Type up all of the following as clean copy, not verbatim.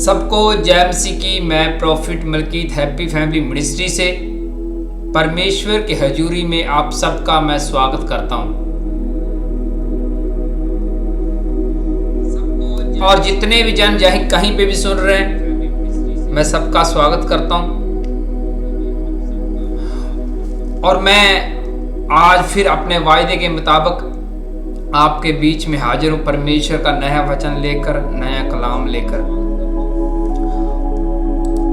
सबको जय मसीह की। मैं prophet Malkit happy family ministry से परमेश्वर की हजूरी में आप सबका मैं स्वागत करता हूं। और जितने भी जन जहाँ कहीं पे भी सुन रहे हैं, मैं सबका स्वागत करता हूं। और मैं आज फिर अपने वायदे के मुताबिक आपके बीच में हाजिर हूं, परमेश्वर का नया वचन लेकर, नया कलाम लेकर।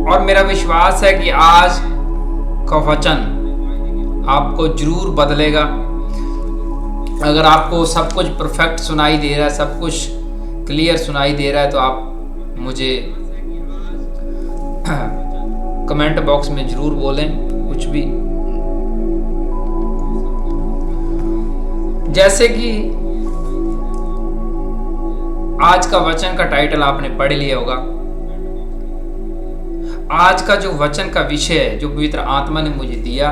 और मेरा विश्वास है कि आज का वचन आपको जरूर बदलेगा। अगर आपको सब कुछ परफेक्ट सुनाई दे रहा है, सब कुछ क्लियर सुनाई दे रहा है, तो आप मुझे कमेंट बॉक्स में जरूर बोलें कुछ भी। जैसे कि आज का वचन का टाइटल आपने पढ़ लिया होगा। आज का जो वचन का विषय है, जो पवित्र आत्मा ने मुझे दिया,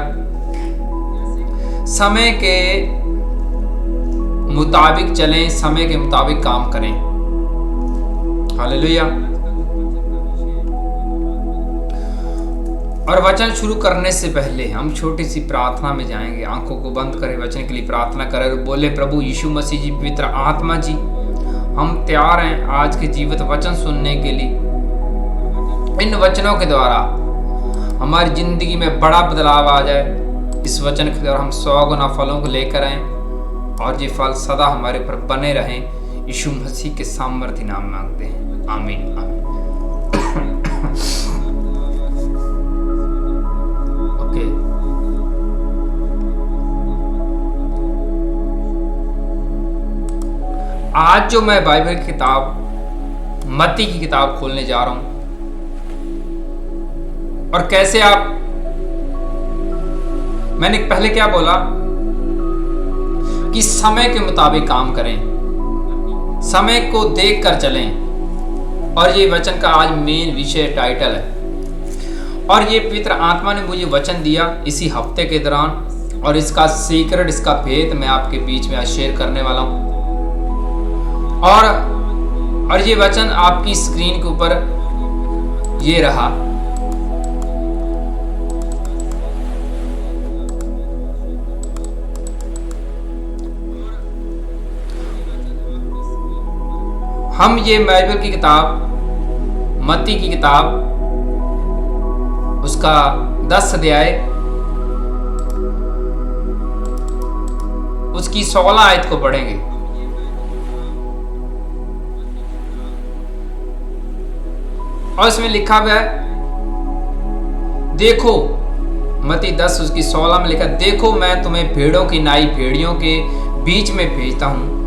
समय के मुताबिक चलें, समय के मुताबिक काम करें। हालेलुया। और वचन शुरू करने से पहले हम छोटी सी प्रार्थना में जाएंगे। आंखों को बंद करें, वचन के लिए प्रार्थना करें और बोले, प्रभु यीशु मसीह जी, पवित्र आत्मा जी, हम तैयार हैं आज के जीवित वचन सुनने के लिए। इन वचनों के द्वारा हमारी जिंदगी में बड़ा बदलाव आ जाए। इस वचन के द्वारा हम 100 गुना फलों को लेकर आए और ये फल सदा हमारे ऊपर बने रहें। यीशु मसीह के सामर्थ्य नाम मांगते हैं, आमीन आमीन। ओके, आज जो मैं बाइबल की किताब मत्ती की किताब खोलने जा रहा हूं, और कैसे आप, मैंने पहले क्या बोला कि समय के मुताबिक काम करें, समय को देखकर चलें। और ये वचन का आज मेन विषय टाइटल है। और ये पवित्र आत्मा ने मुझे वचन दिया इसी हफ्ते के दौरान, और इसका सीक्रेट, इसका भेद मैं आपके बीच में आज शेयर करने वाला हूं। और ये वचन आपकी स्क्रीन के ऊपर ये रहा। हम ये बाइबल की किताब मत्ती की किताब उसका 10 अध्याय उसकी 16 आयत को पढ़ेंगे। और इसमें लिखा हुआ है, देखो, मत्ती 10 उसकी 16 में लिखा, देखो मैं तुम्हें भेड़ों की नाई भेड़ियों के बीच में भेजता हूं।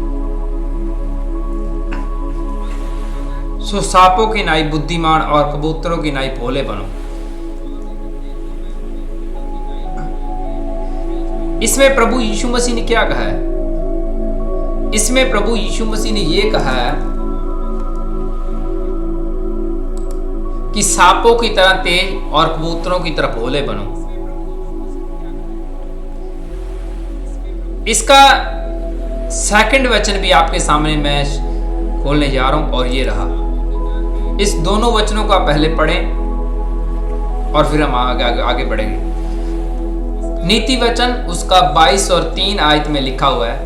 सो सांपों की नाई बुद्धिमान और कबूतरों की नाई भोले बनो। इसमें प्रभु यीशु मसीह ने क्या कहा है? इसमें प्रभु यीशु मसीह ने यह कहा है कि सांपों की तरह तेज और कबूतरों की तरह भोले बनो। इसका सेकंड वचन भी आपके सामने मैं खोलने जा रहा हूं, और ये रहा। इस दोनों वचनों को आप पहले पढ़ें और फिर हम आगे बढ़ेंगे। नीति वचन उसका 22 और 3 आयत में लिखा हुआ है,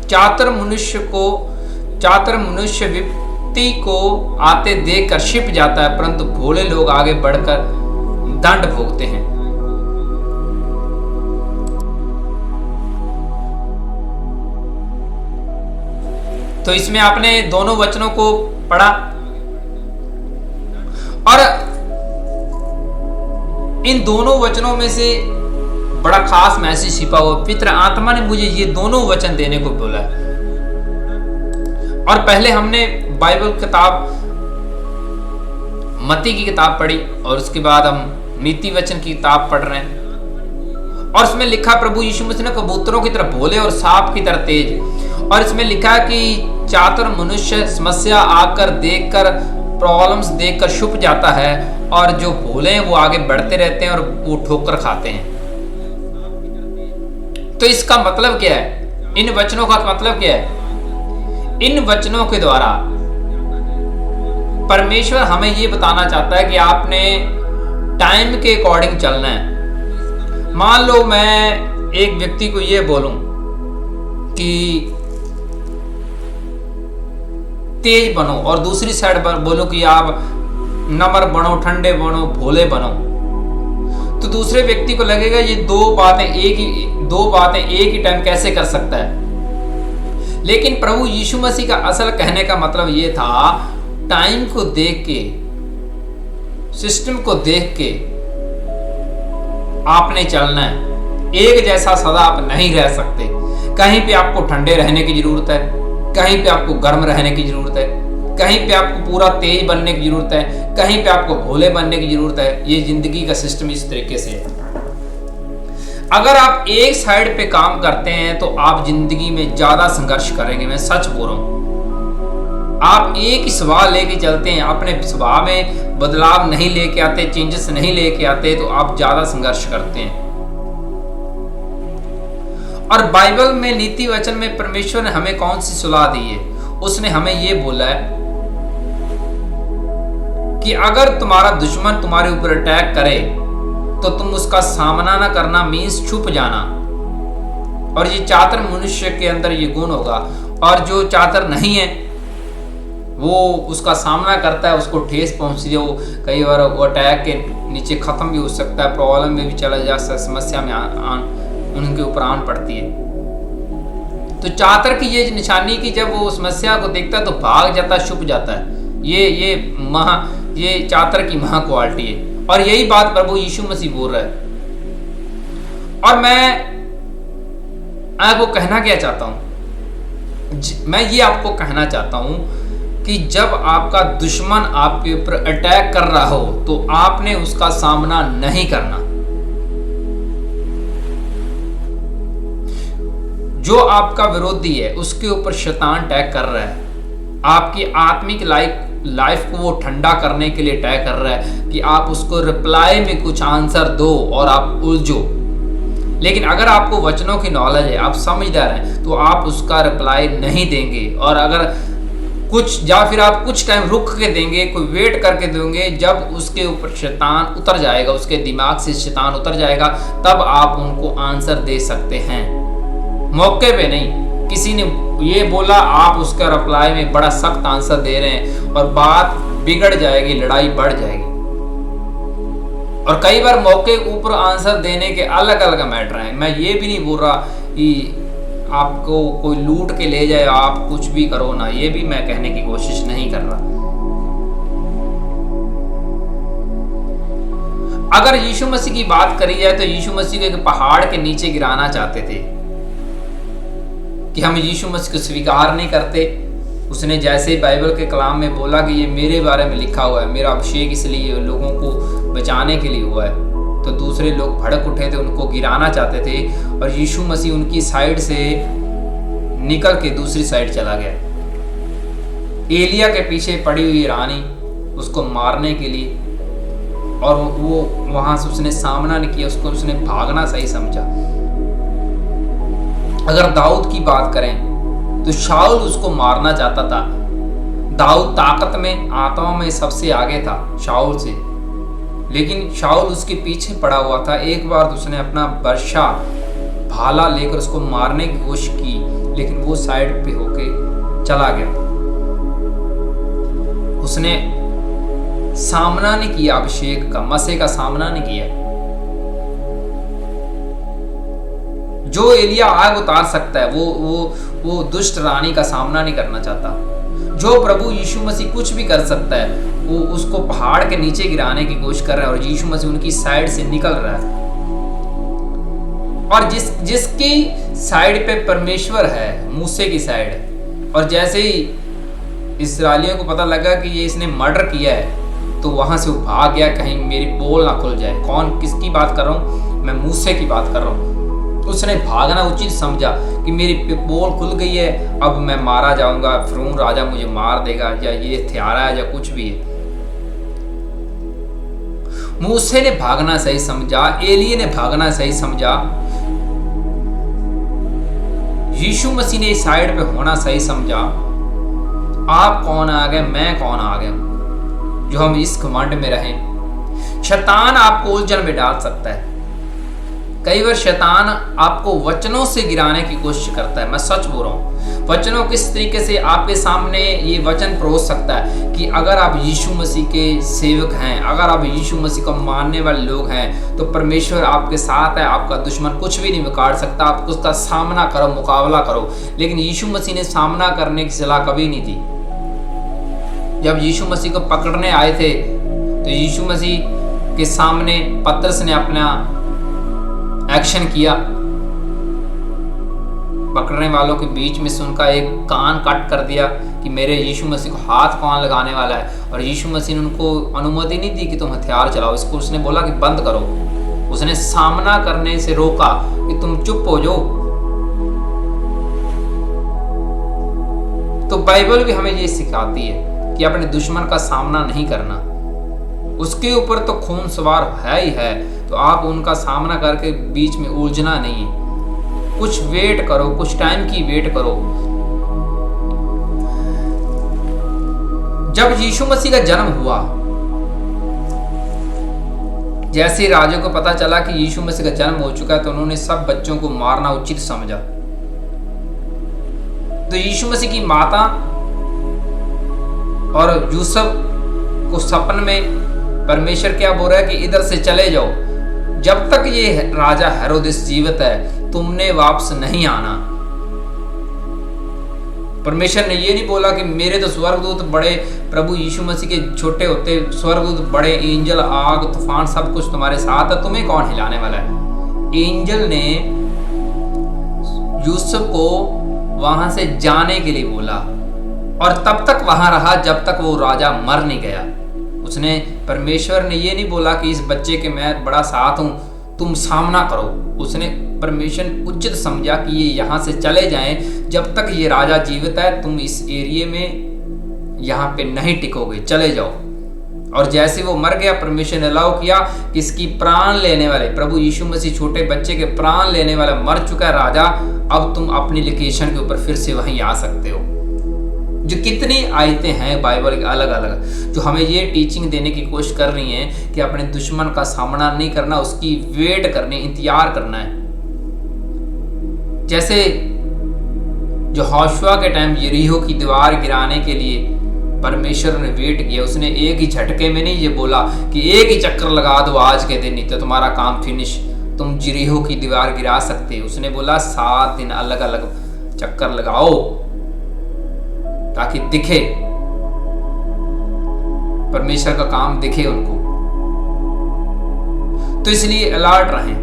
चातर मनुष्य विपत्ति को आते देखकर छिप जाता है, परंतु भोले लोग आगे बढ़कर दंड भोगते हैं। तो इसमें आपने दोनों वचनों को पढ़ा, और इन दोनों वचनों में से बड़ा खास मैसेज छिपा हुआ। पवित्र आत्मा ने मुझे ये दोनों वचन देने को बोला। और पहले हमने बाइबल किताब मत्ती की किताब पढ़ी, और उसके बाद हम नीति वचन की किताब पढ़ रहे हैं। और इसमें लिखा, प्रभु यीशु मसीह ने कबूतरों की तरह भोले और सांप की तरह तेज। और इसमें लिखा है कि चातुर मनुष्य समस्या आकर देखकर, प्रॉब्लम्स देखकर छुप जाता है, और जो भोले हैं वो आगे बढ़ते रहते हैं और वो ठोकर खाते हैं। तो इसका मतलब क्या है? इन वचनों का मतलब क्या है? इन वचनों के द्वारा परमेश्वर हमें ये बताना चाहता है कि आपने टाइम के अकॉर्डिंग चलना है। मान लो मैं एक व्यक्ति को ये बोलूं कि तेज बनो और दूसरी साइड पर बोलो कि आप नम्र बनो, ठंडे बनो, भोले बनो, तो दूसरे व्यक्ति को लगेगा ये दो बातें एक ही टाइम कैसे कर सकता है। लेकिन प्रभु यीशु मसीह का असल कहने का मतलब ये था, टाइम को देख के, सिस्टम को देख के आपने चलना है। एक जैसा सदा आप नहीं रह सकते। कहीं पे आपको ठंडे रहने की जरूरत है, कहीं पे आपको गर्म रहने की जरूरत है, कहीं पे आपको पूरा तेज बनने की जरूरत है, कहीं पे आपको भोले बनने की जरूरत है। ये जिंदगी का सिस्टम इस तरीके से है। अगर आप एक साइड पे काम करते हैं तो आप जिंदगी में ज्यादा संघर्ष करेंगे। मैं सच बोल रहा हूं। आप एक ही स्वभाव लेके चलते हैं, अपने स्वभाव में बदलाव नहीं लेके आते, चेंजेस नहीं लेके आते, तो आप ज्यादा संघर्ष करते हैं। और बाइबल में, नीति वचन में परमेश्वर ने हमें कौन सी सलाह दी है? उसने हमें ये बोला है कि अगर तुम्हारा दुश्मन तुम्हारे ऊपर अटैक करे तो तुम उसका सामना ना करना मीन्स छुप जाना। और ये चातर मनुष्य के अंदर ये गुण होगा। और जो चातर नहीं है वो उसका सामना करता है, उसको ठेस पहुंचती है, वो कई बार वो अटैक के नीचे खत्म भी हो सकता है, प्रॉब्लम में भी चला जा सकता है, समस्या में उनके ऊपर आन पड़ती है। तो चातर की ये निशानी की जब वो समस्या को देखता है तो भाग जाता है, छुप जाता है। ये चातर की महा क्वालिटी है। और यही बात प्रभु यीशु मसीह बोल रहा है। और मैं आपको कहना क्या चाहता हूं, मैं ये आपको कहना चाहता हूं कि जब आपका दुश्मन आपके ऊपर अटैक कर रहा हो तो आपने उसका सामना नहीं करना। जो आपका विरोधी है उसके ऊपर शैतान अटैक कर रहा है, आपकी आत्मिक लाइफ को वो ठंडा करने के लिए अटैक कर रहा है कि आप उसको रिप्लाई में कुछ आंसर दो और आप उलझो। लेकिन अगर आपको वचनों की नॉलेज है, आप समझदार हैं, तो आप उसका रिप्लाई नहीं देंगे। और अगर कुछ या फिर आप कुछ टाइम रुक के देंगे, कोई वेट करके देंगे, जब उसके ऊपर शैतान उतर जाएगा, उसके दिमाग से शैतान उतर जाएगा, तब आप उनको आंसर दे सकते हैं, मौके पे नहीं। किसी ने ये बोला, आप उसका रिप्लाई में बड़ा सख्त आंसर दे रहे हैं और बात बिगड़ जाएगी, लड़ाई बढ़ जाएगी। और कई बार मौके ऊपर आंसर देने के अलग अलग मैटर हैं। मैं ये भी नहीं बोल रहा कि आपको कोई लूट के ले जाए, आप कुछ भी करो ना, ये भी मैं कहने की कोशिश नहीं कर रहा। अगर यीशु मसीह की बात करी जाए तो यीशु मसीह को एक पहाड़ के नीचे गिराना चाहते थे कि हम यीशु मसीह को स्वीकार नहीं करते। उसने जैसे बाइबल के कलाम में बोला कि ये मेरे बारे में लिखा हुआ है, मेरा अभिषेक इसलिए लोगों को बचाने के लिए हुआ है, तो दूसरे लोग भड़क उठे थे, उनको गिराना चाहते थे। और यीशु मसीह उनकी साइड से निकल के दूसरी साइड चला गया। एलिया के पीछे पड़ी हुई रानी उसको मारने के लिए, और वो वहां से उसने सामना नहीं किया, उसको उसने भागना सही समझा। अगर दाऊद की बात करें तो शाऊल उसको मारना चाहता था। दाऊद ताकत में, आत्मा में सबसे आगे था शाऊल से, लेकिन शाऊल उसके पीछे पड़ा हुआ था। एक बार उसने अपना बर्शा भाला लेकर उसको मारने की कोशिश की, लेकिन वो साइड पे होके चला गया। उसने सामना नहीं किया, अभिषेक का, मसीह का सामना नहीं किया। जो एलिया आग उतार सकता है वो दुष्ट रानी का सामना नहीं करना चाहता। जो प्रभु यीशु मसीह कुछ भी कर सकता है, वो उसको पहाड़ के नीचे गिराने की कोशिश कर रहा है, और यीशु मसीह उनकी साइड से निकल रहा है। और जिसकी साइड पे परमेश्वर है, मूसे की साइड है। और जैसे ही इस्राएलियों को पता लगा कि ये इसने मर्डर किया है, तो वहां से वो भाग गया, कहीं मेरी पोल ना खुल जाए। कौन, किसकी बात कर रहा हूँ? मैं मूसे की बात कर रहा हूँ। उसने भागना उचित समझा कि मेरी पोल खुल गई है, अब मैं मारा जाऊंगा, फिरौन राजा मुझे मार देगा, या ये हथियारा है या कुछ भी है। मूसे ने भागना सही समझा, एलिया ने भागना सही समझा, यीशु मसीह ने साइड पे होना सही समझा। आप कौन आ गए, मैं कौन आ गया। जो हम इस घमंड में रहें। शैतान आपको उलझन में डाल सकता है। कई बार शैतान आपको वचनों से गिराने की कोशिश करता है। मैं सच बोल रहा हूँ, वचनों किस तरीके से आपके सामने ये वचन परोस सकता है कि अगर आप यीशु मसीह के सेवक हैं, अगर आप यीशु मसीह को मानने वाले लोग हैं, तो परमेश्वर आपके साथ है, आपका दुश्मन कुछ भी नहीं बिगाड़ सकता। आप उसका सामना करो, मुकाबला करो। लेकिन यीशु मसीह ने सामना करने की सलाह कभी नहीं दी। जब यीशु मसीह को पकड़ने आए थे तो यीशु मसीह के सामने पतरस ने अपना एक्शन किया। पकड़ने वालों के बीच में से उनका एक कान कट कर दिया कि मेरे यीशु मसीह को हाथ कौन लगाने वाला है। और यीशु मसीह ने उनको अनुमति नहीं दी कि तुम हथियार चलाओ। इसको उसने बोला कि बंद करो। उसने सामना करने से रोका कि तुम चुप हो जाओ। तो बाइबल भी हमें ये सिखाती है कि अपने दुश्मन का सामना नहीं करना। उसके ऊपर तो खून सवार है ही है, तो आप उनका सामना करके बीच में उलझना नहीं है। कुछ वेट करो, कुछ टाइम की वेट करो। जब यीशु मसीह का जन्म हुआ, जैसे राजा को पता चला कि यीशु मसीह का जन्म हो चुका है, तो उन्होंने सब बच्चों को मारना उचित समझा। तो यीशु मसीह की माता और यूसुफ को सपन में परमेश्वर क्या बोल रहा है कि इधर से चले जाओ, जब तक ये राजा हेरोदेस जीवित है तुमने वापस नहीं आना। परमेश्वर ने ये नहीं बोला कि मेरे तो स्वर्गदूत बड़े, प्रभु यीशु मसीह के छोटे होते स्वर्गदूत बड़े, एंजल, आग, तूफान सब कुछ तुम्हारे साथ है, तुम्हें कौन हिलाने वाला है। एंजल ने यूसुफ को वहां से जाने के लिए बोला और तब तक वहां रहा जब तक वो राजा मर नहीं गया। उसने, परमेश्वर ने ये नहीं बोला कि इस बच्चे के मैं बड़ा साथ हूं, तुम सामना करो। उसने, परमेश्वर उचित समझा कि ये यहाँ से चले जाएं, जब तक ये राजा जीवित है तुम इस एरिया में यहाँ पे नहीं टिकोगे, चले जाओ। और जैसे वो मर गया, परमेश्वर ने अलाउ किया कि इसकी प्राण लेने वाले, प्रभु यीशु मसीह छोटे बच्चे के प्राण लेने वाला मर चुका है राजा, अब तुम अपनी लोकेशन के ऊपर फिर से वहीं आ सकते हो। जो कितनी आयतें हैं बाइबल की अलग अलग, जो हमें ये टीचिंग देने की कोशिश कर रही हैं कि अपने दुश्मन का सामना नहीं करना, उसकी वेट करने, इंतजार करना है। जैसे जो होशुआ के टाइम यरीहो की दीवार गिराने के लिए परमेश्वर ने वेट किया। उसने एक ही झटके में नहीं ये बोला कि एक ही चक्कर लगा दो आज के दिन, नहीं तो तुम्हारा काम फिनिश, तुम यरीहो की दीवार गिरा सकते हो। उसने बोला 7 दिन अलग अलग चक्कर लगाओ ताकि दिखे, परमेश्वर का काम दिखे उनको। तो इसलिए अलर्ट रहें।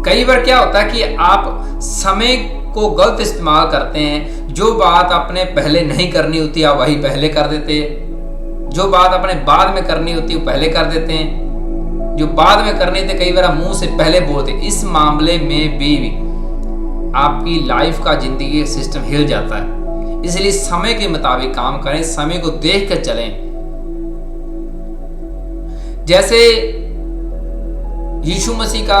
कई बार क्या होता है कि आप समय को गलत इस्तेमाल करते हैं। जो बात आपने पहले नहीं करनी होती आप वही पहले कर देते हैं। जो बात आपने बाद में करनी होती है पहले कर देते हैं। जो बाद में करने थे कई बार मुंह से पहले बोलते। इस मामले में भी आपकी लाइफ का जिंदगी का सिस्टम हिल जाता है। इसलिए समय के मुताबिक काम करें, समय को देख कर चलें। जैसे यीशु मसीह का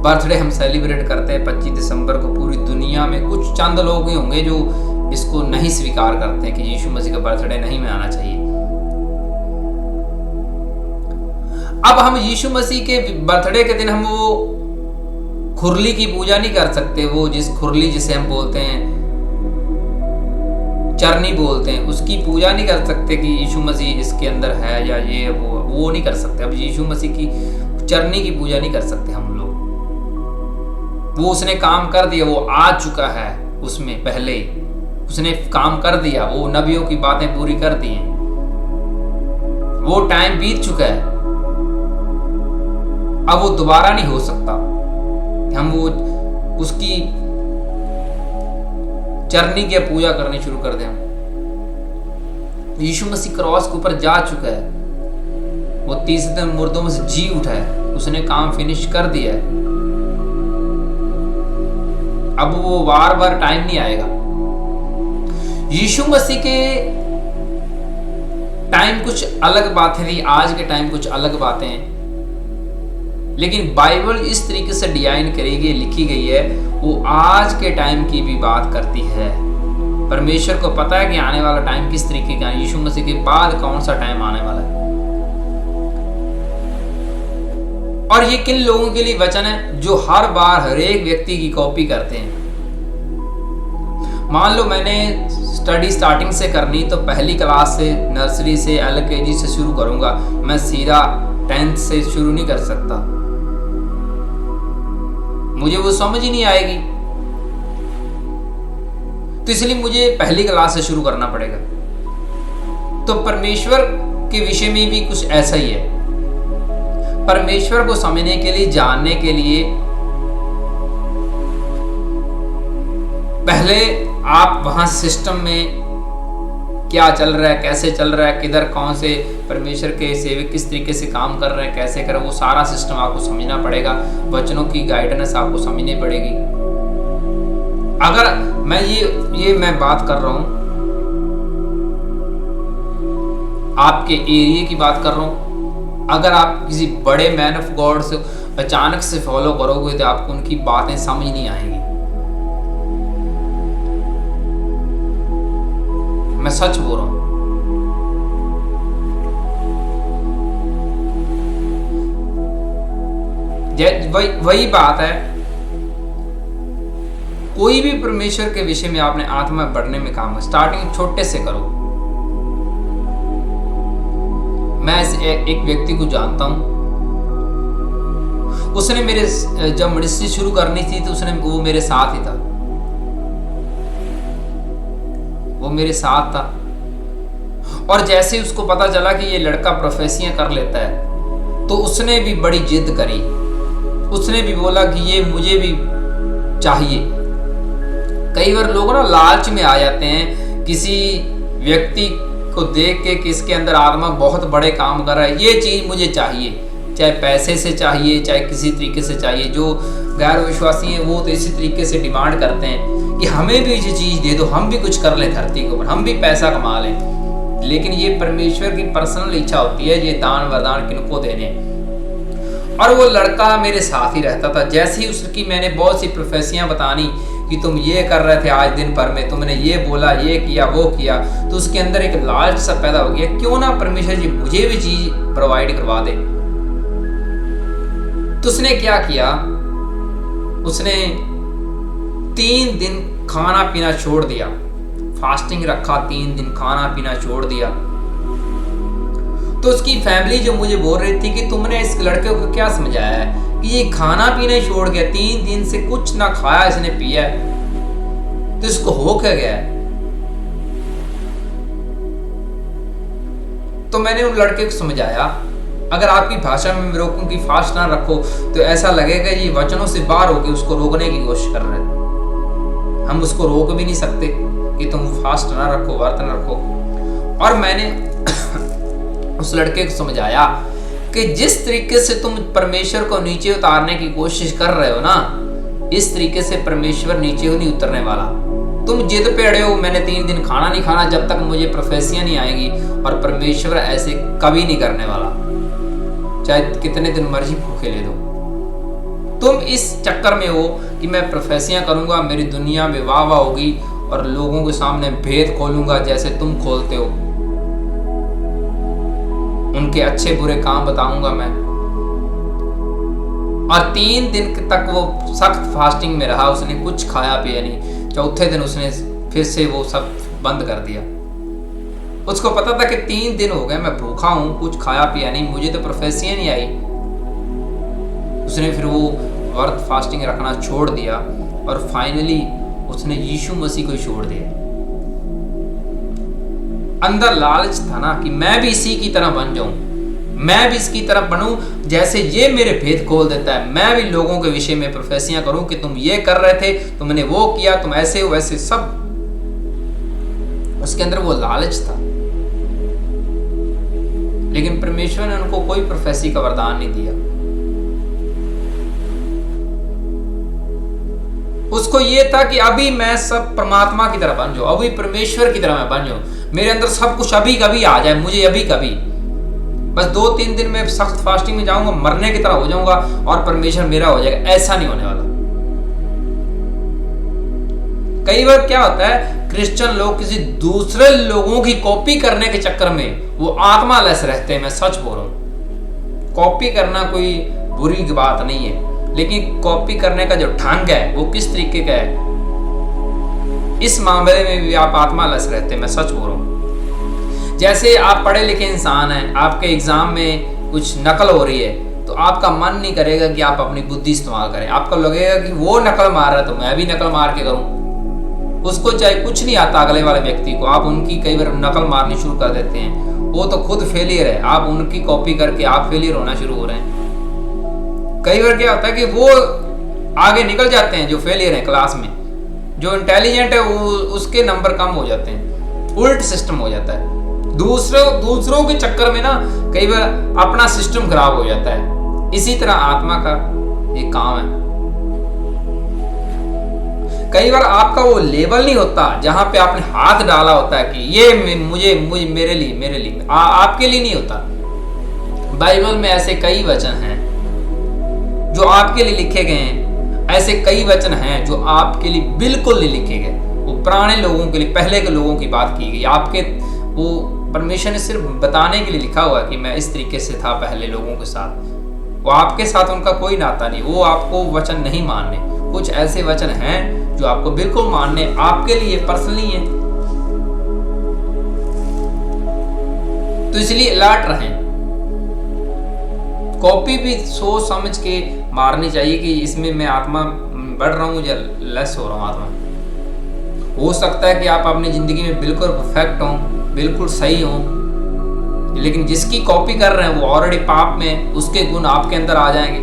बर्थडे हम सेलिब्रेट करते हैं 25 दिसंबर को, पूरी दुनिया में कुछ चंद लोग ही होंगे जो इसको नहीं स्वीकार करते हैं कि यीशु मसीह का बर्थडे नहीं मनाना चाहिए। अब हम यीशु मसीह के बर्थडे के दिन हम वो खुरली की पूजा नहीं कर सकते। वो जिस खुरली जिसे हम बोलते हैं, चरनी बोलते हैं, उसकी पूजा नहीं कर सकते कि यीशु मसीह इसके अंदर है या ये वो नहीं कर सकते। अब यीशु मसीह की चरनी की पूजा नहीं कर सकते हम लोग। वो उसने काम कर दिया, वो आ चुका है, उसमें पहले उसने काम कर दिया, वो नबियों की बातें पूरी कर दी हैं, वो टाइम बीत चुका है। अब वो दोबारा नहीं हो सकता। हम वो उसकी चरनी की पूजा करनी शुरू कर दें। यीशु मसीह क्रॉस के ऊपर जा चुका है, वो 30 दिन मुर्दों में से जी उठा है, उसने काम फिनिश कर दिया है। अब वो बार बार टाइम नहीं आएगा। यीशु मसीह के टाइम कुछ अलग बातें थी, आज के टाइम कुछ अलग बातें हैं। लेकिन बाइबल इस तरीके से डिजाइन करी गई, लिखी गई है, वो आज के टाइम की भी बात करती है। परमेश्वर को पता है कि आने वाला टाइम किस तरीके का है, यीशु मसीह के बाद कौन सा टाइम आने वाला है। और ये किन लोगों के लिए वचन है? जो हर बार हर एक व्यक्ति की कॉपी करते हैं। मान लो मैंने स्टडी स्टार्टिंग से करनी, तो पहली क्लास से, नर्सरी से, LKG से शुरू करूंगा, मैं सीधा 10th से शुरू नहीं कर सकता, मुझे वो समझ ही नहीं आएगी। तो इसलिए मुझे पहली क्लास से शुरू करना पड़ेगा। तो परमेश्वर के विषय में भी कुछ ऐसा ही है। परमेश्वर को समझने के लिए, जानने के लिए पहले आप वहां सिस्टम में क्या चल रहा है, कैसे चल रहा है, किधर कौन से परमेश्वर के सेवक किस तरीके से काम कर रहे हैं, कैसे कर रहे हैं, वो सारा सिस्टम आपको समझना पड़ेगा। वचनों की गाइडेंस आपको समझनी पड़ेगी। अगर मैं ये मैं बात कर रहा हूं, आपके एरिया की बात कर रहा हूं, अगर आप किसी बड़े मैन ऑफ गॉड से अचानक से फॉलो करोगे तो आपको उनकी बातें समझ नहीं आएंगी। मैं सच बोल रहा हूं। वही बात है, कोई भी परमेश्वर के विषय में आपने आत्मा बढ़ने में काम है, स्टार्टिंग छोटे से करो। मैं एक व्यक्ति को जानता हूं, उसने मेरे जब मिनिस्ट्री शुरू करनी थी तो वो मेरे साथ ही था, वो मेरे साथ था। और जैसे ही उसको पता चला कि ये लड़का प्रोफेसियां कर लेता है, तो उसने भी बड़ी जिद करी। उसने भी बोला कि ये मुझे भी चाहिए। कई बार लोग ना लालच में आ जाते हैं, किसी व्यक्ति को देख के कि इसके अंदर आत्मा बहुत बड़े काम कर रहा है, ये चीज मुझे चाहिए, चाहे पैसे से चाहिए, चाहे किसी तरीके से चाहिए। जो गैर विश्वासी हैं वो तो इसी तरीके से डिमांड करते हैं कि हमें भी ये चीज दे दो, हम भी कुछ कर लें धरती के ऊपर, हम भी पैसा कमा लें। लेकिन ये परमेश्वर की पर्सनल इच्छा होती है ये दान वरदान किनको देने। और वो लड़का मेरे साथ ही रहता था। जैसे ही उसकी मैंने बहुत सी प्रोफेसियां बतानी कि तुम ये कर रहे थे आज दिन भर में, तुमने ये बोला, ये किया, वो किया, तो उसके अंदर एक लालच सा पैदा हो गया, क्यों ना परमेश्वर जी मुझे भी चीज प्रोवाइड करवा दे। तो उसने क्या किया, उसने 3 दिन खाना पीना छोड़ दिया, फास्टिंग रखा, 3 दिन खाना पीना छोड़ दिया। तो उसकी फैमिली जो मुझे बोल रही थी कि तुमने इस लड़के को क्या समझाया है कि ये खाना पीना ही छोड़ गया, 3 दिन से कुछ ना खाया, इसने पिया, तो इसको हो क्या गया है। तो मैंने उन लड़के को समझाया, अगर आपकी भाषा में रोकूं कि फास्ट ना रखो तो ऐसा लगेगा ये वचनों से बाहर होकर उसको रोकने की कोशिश कर रहे हैं। हम उसको रोक भी नहीं सकते कि तुम फास्ट ना रखो, व्रत ना रखो। और मैंने उस लड़के को समझाया कि जिस तरीके से तुम परमेश्वर को नीचे उतारने की कोशिश कर रहे हो ना, इस तरीके से परमेश्वर नीचे नहीं उतरने वाला। तुम जिद पे अड़े हो, मैंने 3 दिन खाना नहीं खाना जब तक मुझे प्रोफेसियां नहीं आएगी, और परमेश्वर ऐसे कभी नहीं करने वाला, चाहे कितने दिन मर्जी भूखे ले दो। तुम इस चक्कर में हो कि मैं प्रोफेसियां करूंगा, मेरी दुनिया में वाह वाह होगी और लोगों के सामने भेद खोलूंगा जैसे तुम खोलते हो, उनके अच्छे बुरे काम बताऊंगा मैं। और 3 दिन तक वो सख्त फास्टिंग में रहा, उसने कुछ खाया पिया नहीं। चौथे दिन उसने फिर से वो सब बंद कर दिया। उसको पता था कि 3 दिन हो गए मैं भूखा हूं, कुछ खाया पिया नहीं, मुझे तो प्रोफेसियां नहीं आई। उसने फिर वो व्रत फास्टिंग रखना छोड़ दिया और फाइनली उसने यीशु मसीह को छोड़ दिया। अंदर लालच था ना कि मैं भी इसी की तरह बन जाऊं, मैं भी इसकी तरह बनूं जैसे ये मेरे भेद खोल देता है। मैं भी लोगों के विषय में प्रोफेसियां करूं कि तुम ये कर रहे थे, तुमने वो किया, तुम ऐसे हो वैसे, सब उसके अंदर वो लालच था। लेकिन परमेश्वर ने उनको कोई प्रोफेसी का वरदान नहीं दिया। उसको ये था कि अभी मैं सब परमात्मा की तरह बन जाऊं, अभी परमेश्वर की तरह मैं बन जाऊं, मेरे अंदर सब कुछ अभी कभी आ जाए, मुझे अभी कभी बस 2-3 दिन में सख्त फास्टिंग में जाऊंगा, मरने की तरह हो जाऊंगा और परमेश्वर मेरा हो जाएगा। ऐसा नहीं होने वाला। कई बार क्या होता है, क्रिश्चियन लोग किसी दूसरे लोगों की कॉपी करने के चक्कर में वो आत्मा लेस रहते हैं। मैं सच बोल रहा हूं। कॉपी करना कोई बुरी बात नहीं है, लेकिन कॉपी करने का जो ढंग है वो किस तरीके का है, इस मामले में भी आप आत्मा लेस रहते हैं। मैं सच बोल रहा हूं। जैसे आप पढ़े लिखे इंसान हैं, आपके एग्जाम में कुछ नकल हो रही है तो आपका मन नहीं करेगा कि आप अपनी बुद्धि इस्तेमाल करें। आपको लगेगा कि वो नकल मार रहा है तो मैं भी नकल मार के करूं। उसको चाहे कुछ नहीं आता अगले वाले व्यक्ति को, आप उनकी कई बार नकल मारनी शुरू कर देते हैं। वो तो खुद फेलियर है, आप उनकी कॉपी करके आप फेलियर होना शुरू हो रहे हैं। कई बार क्या होता है कि वो आगे निकल जाते हैं, जो फेलियर है क्लास में, जो इंटेलिजेंट है वो उसके नंबर कम हो जाते हैं। उल्ट सिस्टम हो जाता है। दूसरों के चक्कर में ना कई बार अपना सिस्टम खराब हो जाता है। इसी तरह आत्मा का ये काम है। कई बार आपका वो लेवल नहीं होता जहां पे आपने हाथ डाला होता है कि ये मुझे मेरे लिए आपके लिए नहीं होता। बाइबल में ऐसे कई वचन हैं जो आपके लिए लिखे गए हैं, ऐसे कई वचन हैं जो आपके लिए बिल्कुल नहीं लिखे गए। वो पुराने लोगों के लिए, पहले के लोगों की बात की गई। आपके वो परमेश्वर ने सिर्फ बताने के लिए लिखा हुआ कि मैं इस तरीके से था पहले लोगों के साथ। वो आपके साथ उनका कोई नाता नहीं, वो आपको वचन नहीं मानने। कुछ ऐसे वचन हैं जो आपको बिल्कुल मानने, आपके लिए पर्सनली है। तो इसलिए अलर्ट रहें। कॉपी भी सोच समझ के मारनी चाहिए कि इसमें मैं आत्मा बढ़ रहा हूं या लेस हो रहा हूं आत्मा। हो सकता है कि आप अपनी जिंदगी में बिल्कुल परफेक्ट हों, बिल्कुल सही हों, लेकिन जिसकी कॉपी कर रहे हैं वो ऑलरेडी पाप में, उसके गुण आपके अंदर आ जाएंगे,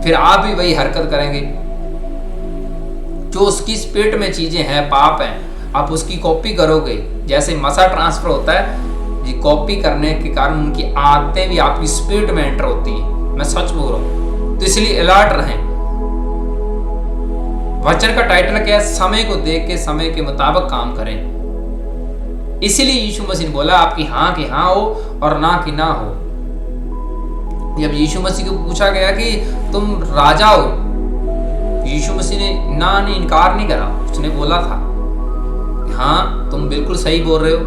फिर आप भी वही हरकत करेंगे। जो उसकी स्पिरिट में चीजें हैं, पाप हैं, आप उसकी कॉपी करोगे। जैसे मसा ट्रांसफर होता है, ये कॉपी करने के कारण उनकी आदतें भी आपकी स्पिरिट में एंटर होती है। मैं सच बोल रहा हूं। तो इसलिए अलर्ट रहें। वचन का टाइटल क्या है? समय को देख के समय के मुताबिक काम करें। इसीलिए यीशु मसीह ने बोला आपकी हाँ की हाँ हो और ना की ना हो। जब यीशु मसीह को पूछा गया कि तुम राजा हो, यीशु मसीह ने ना नहीं इनकार नहीं करा। उसने बोला था हाँ तुम बिल्कुल सही बोल रहे हो,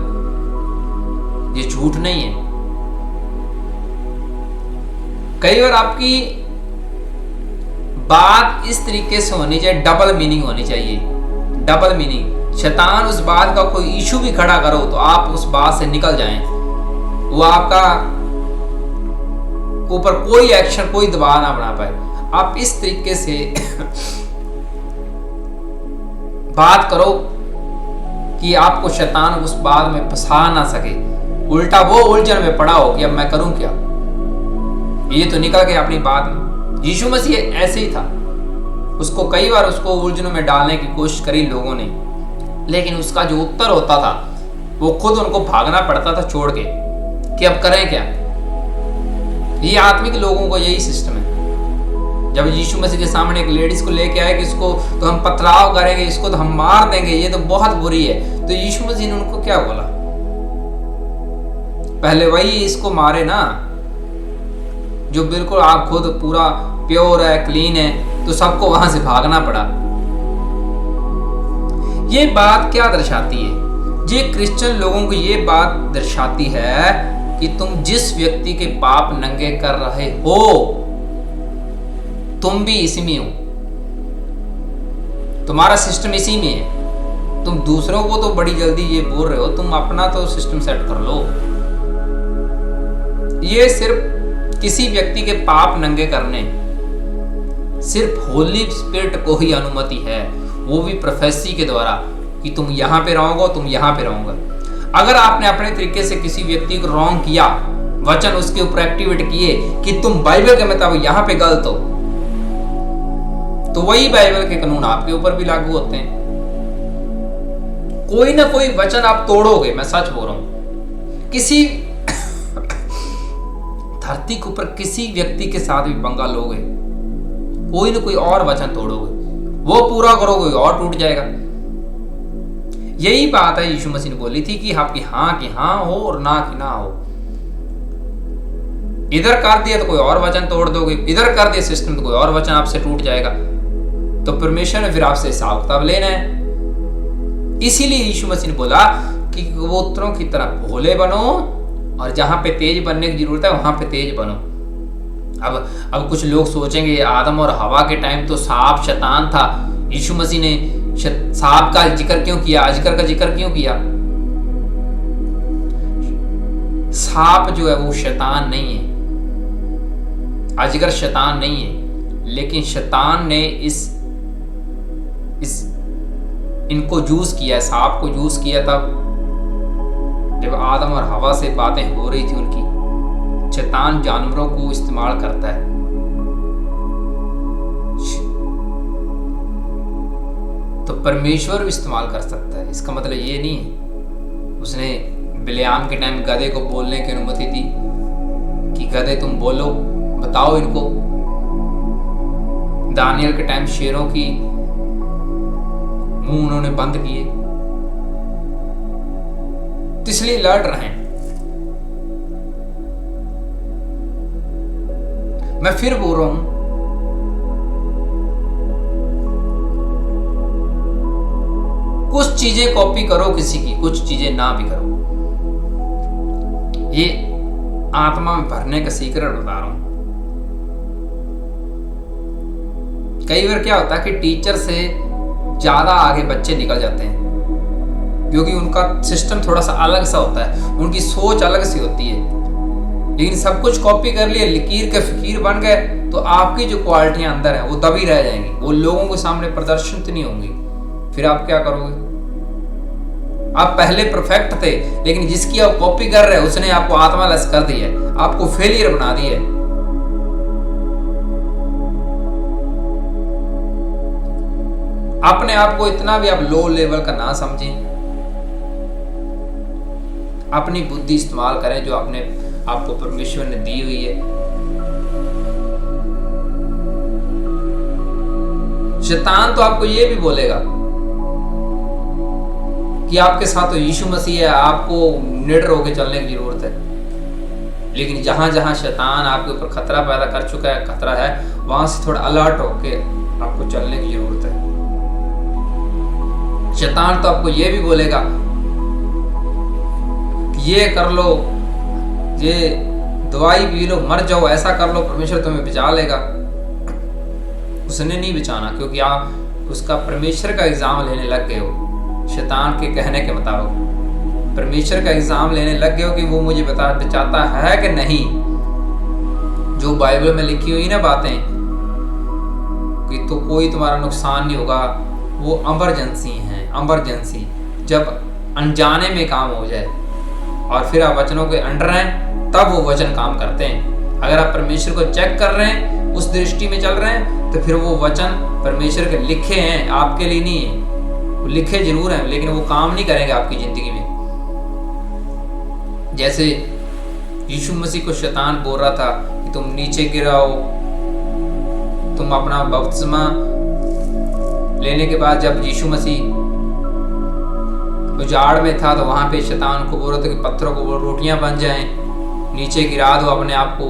ये झूठ नहीं है। कई बार आपकी बात इस तरीके से होनी चाहिए, डबल मीनिंग होनी चाहिए। Double meaning. शैतान उस बात का कोई इशू भी खड़ा करो तो आप उस बात से निकल जाएं। वो आपका ऊपर कोई एक्शन, कोई दबाव ना बना पाए। आप इस तरीके से बात करो कि आपको शैतान उस बात में फंसा ना सके। उल्टा वो उलझन में पड़ा हो कि अब मैं करूं क्या। ये तो निकल गया अपनी बात में। यीशु मसीह ऐसे ही था। उसको कई बार उसको उलझनों में डालने की कोशिश करी लोगों ने, लेकिन उसका जो उत्तर होता था वो खुद उनको भागना पड़ता था छोड़ के कि अब करें क्या। ये आत्मिक लोगों को यही सिस्टम है। जब यीशु मसीह के सामने एक लेडीज को लेके आए कि इसको तो हम पथराव करेंगे, इसको तो हम मार देंगे, ये तो बहुत बुरी है, तो यीशु मसीह ने उनको क्या बोला? पहले वही इसको मारे ना, जो बिल्कुल आप खुद पूरा प्योर है, क्लीन है, तो सबको वहां से भागना पड़ा। ये बात क्या दर्शाती है? ये क्रिश्चियन लोगों को ये बात दर्शाती है कि तुम जिस व्यक्ति के पाप नंगे कर रहे हो तुम भी इसी में हो। तुम्हारा सिस्टम इसी में है। तुम दूसरों को तो बड़ी जल्दी ये बोल रहे हो, तुम अपना तो सिस्टम सेट कर लो। ये सिर्फ किसी व्यक्ति के पाप नंगे करने सिर्फ होली स्पिरिट को ही अनुमति है, वो भी प्रोफेसी के द्वारा कि तुम यहां पे रहोगे, तुम यहां पे रहोगे। अगर आपने अपने तरीके से किसी व्यक्ति को रॉन्ग किया, वचन उसके ऊपर एक्टिवेट किए कि तुम बाइबल के मुताबिक यहां पे गलत हो, तो वही बाइबल के कानून आपके ऊपर भी लागू होते हैं। कोई ना कोई वचन आप तोड़ोगे। मैं सच बोल रहा हूं। किसी धरती के ऊपर किसी व्यक्ति के साथ भी पंगा लोगे, कोई ना कोई और वचन तोड़ोगे, वो पूरा करोगे और टूट जाएगा। यही बात है यीशु मसीह ने बोली थी कि आपकी हाँ की हाँ हो और ना की ना हो। इधर कर दिया तो कोई और वचन तोड़ दोगे, इधर कर दिया सिस्टम तो कोई और वचन आपसे टूट जाएगा। तो परमेश्वर ने फिर आपसे हिसाब किताब लेना है। इसीलिए यीशु मसीह ने बोला कि कबूतरों की तरह भोले बनो, और जहां पे तेज बनने की जरूरत है वहां पे तेज बनो। अब कुछ लोग सोचेंगे आदम और हवा के टाइम तो सांप शैतान था, यीशु मसीह ने सांप का जिक्र क्यों किया, अजगर का जिक्र क्यों किया? सांप जो है वो शैतान नहीं है, अजगर शैतान नहीं है, लेकिन शैतान ने इनको जूस किया, सांप को जूस किया तब जब आदम और हवा से बातें हो रही थी उनकी। शैतान जानवरों को इस्तेमाल करता है। तो परमेश्वर भी इस्तेमाल कर सकता है, इसका मतलब ये नहीं है उसने बिलेआम के टाइम गधे को बोलने की अनुमति दी कि गधे तुम बोलो, बताओ इनको। दानियल के टाइम शेरों की मुंह उन्होंने बंद किए, तो इसलिए लड़ रहे हैं। मैं फिर बोल रहा हूं, कुछ चीजें कॉपी करो किसी की, कुछ चीजें ना भी करो। ये आत्मा में भरने का सीक्रेट बता रहा हूं। कई बार क्या होता है कि टीचर से ज्यादा आगे बच्चे निकल जाते हैं, क्योंकि उनका सिस्टम थोड़ा सा अलग सा होता है, उनकी सोच अलग सी होती है। लेकिन सब कुछ कॉपी कर लिए, लकीर के फकीर बन गए, तो आपकी जो क्वालिटियां अंदर है वो दबी रह जाएंगी, वो लोगों के सामने प्रदर्शित नहीं होंगी। फिर आप क्या करोगे? आप पहले परफेक्ट थे, लेकिन जिसकी आप कॉपी कर रहे हैं उसने आपको आत्मालस कर दिया है, आपको फेलियर बना दिया है। अपने आप को इतना भी आप लो लेवल का ना समझें, अपनी बुद्धि इस्तेमाल करें जो आपको परमेश्वर ने दी हुई है। शैतान तो आपको ये भी बोलेगा कि आपके साथ तो यीशु मसीह है, आपको निडर होकर चलने की जरूरत है। लेकिन जहां जहां शैतान आपके ऊपर खतरा पैदा कर चुका है, खतरा है, वहां से थोड़ा अलर्ट होकर आपको चलने की जरूरत है। शैतान तो आपको ये भी बोलेगा कि ये कर लो, ये दवाई पी लो, मर जाओ, ऐसा कर लो, परमेश्वर तुम्हें बचा लेगा। उसने नहीं बचाना, क्योंकि आप उसका परमेश्वर का एग्जाम लेने लग गए हो। शैतान के कहने के मुताबिक परमेश्वर का एग्जाम लेने लग गए हो कि वो मुझे बचाता है कि नहीं। जो बाइबल में लिखी हुई ना बातें कि तो कोई तुम्हारा नुकसान नहीं होगा, वो इमरजेंसी हैं। इमरजेंसी जब अनजाने में काम हो जाए और फिर आप वचनों के अंडर हैं, तब वो वचन काम करते हैं। अगर आप परमेश्वर को चेक कर रहे हैं, उस दृष्टि में चल रहे हैं, तो फिर वो वचन परमेश्वर के लिखे हैं, आपके लिए नहीं है। वो लिखे जरूर हैं, लेकिन वो काम नहीं करेंगे आपकी जिंदगी में। जैसे यीशु मसीह को शैतान बोल रहा था कि तुम नीचे गिराओ, तुम अपना बपतिस्मा लेने के बाद जब यीशु मसीह उजाड़ में था, तो वहां पे शैतान को बोल रहा था कि पत्थरों को रोटियां बन जाएं, नीचे गिरा दो अपने आप को।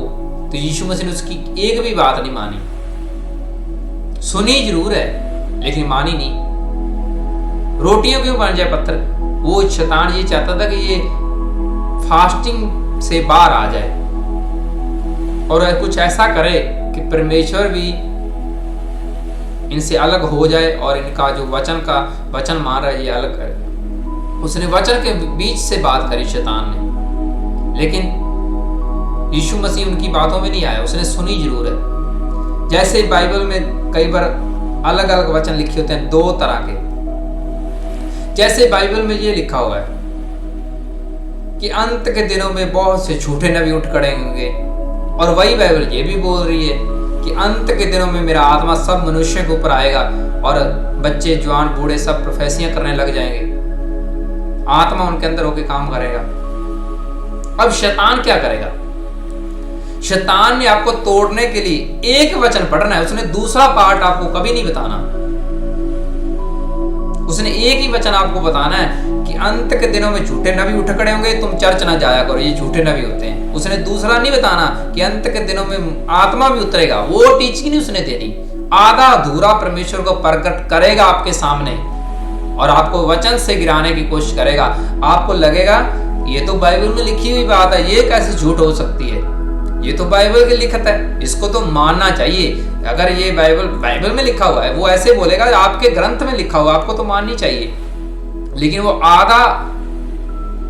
तो यीशु मसीह ने उसकी एक भी बात नहीं मानी। सुनी जरूर है, लेकिन मानी नहीं। रोटियां क्यों बन जाए पत्थर? वो शैतान ये चाहता था कि ये फास्टिंग से बाहर आ जाए और कुछ ऐसा करे कि परमेश्वर भी इनसे अलग हो जाए और इनका जो वचन मान रहा है ये अलग करे। उसने वचन के बीच से बात करी शैतान ने, लेकिन यीशु मसीह उनकी बातों में नहीं आया, उसने सुनी जरूर है। जैसे बाइबल में कई बार अलग अलग वचन लिखे होते हैं, दो तरह के। जैसे बाइबल में ये लिखा हुआ है कि अंत के दिनों में बहुत से झूठे नबी उठ खड़े होंगे, और वही बाइबल ये भी बोल रही है कि अंत के दिनों में मेरा आत्मा सब मनुष्यों के ऊपर आएगा और बच्चे जवान बूढ़े सब प्रोफेसियां करने लग जाएंगे। आत्मा उनके अंदर होकर काम करेगा। अब शैतान क्या करेगा? शैतान ने आपको तोड़ने के लिए एक वचन पढ़ना है, उसने दूसरा पार्ट आपको कभी नहीं बताना। उसने एक ही वचन आपको बताना है कि अंत के दिनों में झूठे नबी उठ खड़े होंगे, तुम चर्च ना जाया करो, ये झूठे नबी होते हैं। उसने दूसरा नहीं बताना कि अंत के दिनों में आत्मा भी उतरेगा, वो टीचिंग नहीं उसने देनी। आधा अधूरा परमेश्वर को प्रकट करेगा आपके सामने और आपको वचन से गिराने की कोशिश करेगा। आपको लगेगा ये तो बाइबल में लिखी हुई बात है, ये कैसे झूठ हो सकती है, ये तो बाइबल की लिखत है, इसको तो मानना चाहिए। अगर ये बाइबल में लिखा हुआ है, वो ऐसे बोलेगा आपके ग्रंथ में लिखा हुआ, आपको तो माननी चाहिए। लेकिन वो आधा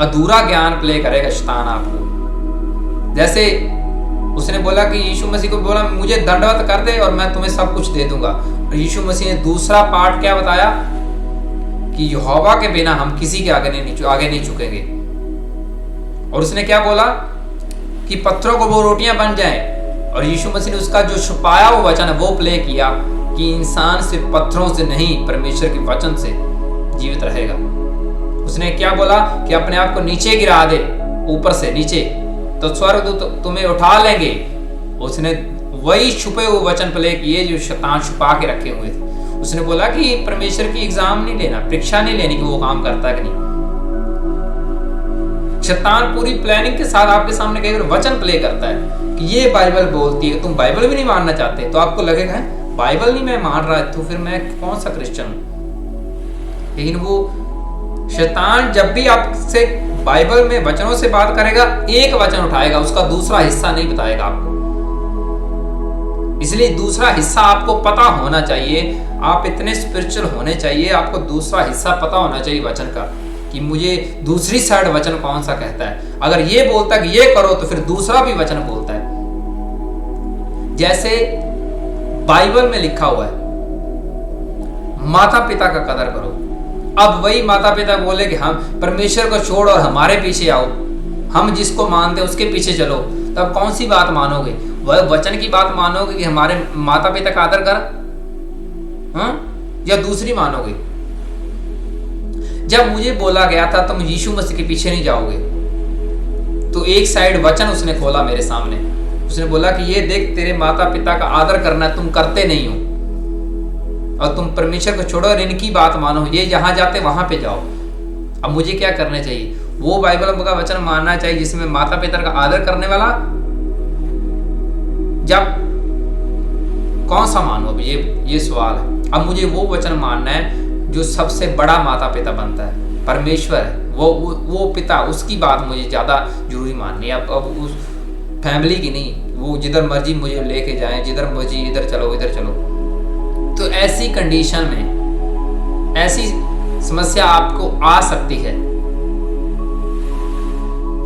अधूरा ज्ञान प्ले करेगा शैतान आपको। जैसे उसने बोला कि यीशु मसीह को बोला मुझे दंडवत कर दे और मैं तुम्हें सब कुछ दे दूंगा। और यीशु मसीह ने दूसरा पार्ट क्या बताया कि यहोवा के बिना हम किसी के आगे नहीं झुकेंगे। और उसने क्या बोला कि पत्थरों को वो रोटियां बन जाएं। और यीशु मसीह ने उसका जो छुपाया हुआ वचन है वो प्ले किया कि इंसान सिर्फ पत्थरों से नहीं, परमेश्वर के वचन से जीवित रहेगा। उसने क्या बोला कि अपने आप को नीचे गिरा दे, ऊपर से नीचे, तो स्वर्गदूत तुम्हें उठा लेंगे। उसने वही छुपे हुए वचन प्ले किए जो शैतान छुपा के रखे हुए थे। उसने बोला कि परमेश्वर की एग्जाम नहीं लेना, परीक्षा नहीं लेनी कि वो काम करता है कि नहीं। शैतान पूरी प्लानिंग के साथ आपके सामने कई बार वचन प्ले करता है कि ये बाइबल बोलती है, तुम बाइबल भी नहीं मानना चाहते, तो आपको लगेगा बाइबल नहीं मैं मान रहा, तो फिर मैं कौन सा क्रिश्चियन हूं। लेकिन वो शैतान जब भी आपसे बाइबल में वचनों से बात करेगा, एक वचन उठाएगा, उसका दूसरा हिस्सा नहीं बताएगा आपको। इसलिए दूसरा हिस्सा आपको पता होना चाहिए। आप इतने स्पिरिचुअल होने चाहिए, आपको दूसरा हिस्सा पता होना चाहिए वचन का कि मुझे दूसरी साइड वचन कौन सा कहता है। अगर ये बोलता है कि ये करो, तो फिर दूसरा भी वचन बोलता है। जैसे बाइबल में लिखा हुआ है माता पिता का कदर करो। अब वही माता पिता बोले कि हम परमेश्वर को छोड़ और हमारे पीछे आओ, हम जिसको मानते हैं उसके पीछे चलो, तब कौन सी बात मानोगे? वह वचन की बात मानोगे कि हमारे माता पिता का आदर कर, या दूसरी मानोगे? जब मुझे बोला गया था तुम यीशु मसीह के पीछे नहीं जाओगे, तो एक साइड वचन उसने खोला मेरे सामने। उसने बोला कि ये देख, तेरे माता पिता का आदर करना तुम करते नहीं हो, और तुम परमेश्वर को छोड़ो और इनकी बात मानो, ये जहां जाते वहां पे जाओ। अब मुझे क्या करना चाहिए? वो बाइबल का वचन मानना चाहिए जिसमें माता पिता का आदर करने वाला। जब कौन सा मानो? अब ये सवाल है। अब मुझे वो वचन मानना है जो सबसे बड़ा माता पिता बनता है, परमेश्वर है, वो पिता, उसकी बात मुझे ज्यादा जरूरी माननी है। अब उस फैमिली की नहीं, वो जिधर मर्जी मुझे लेके जाए, जिधर मर्जी इधर चलो। तो ऐसी कंडीशन में ऐसी समस्या आपको आ सकती है।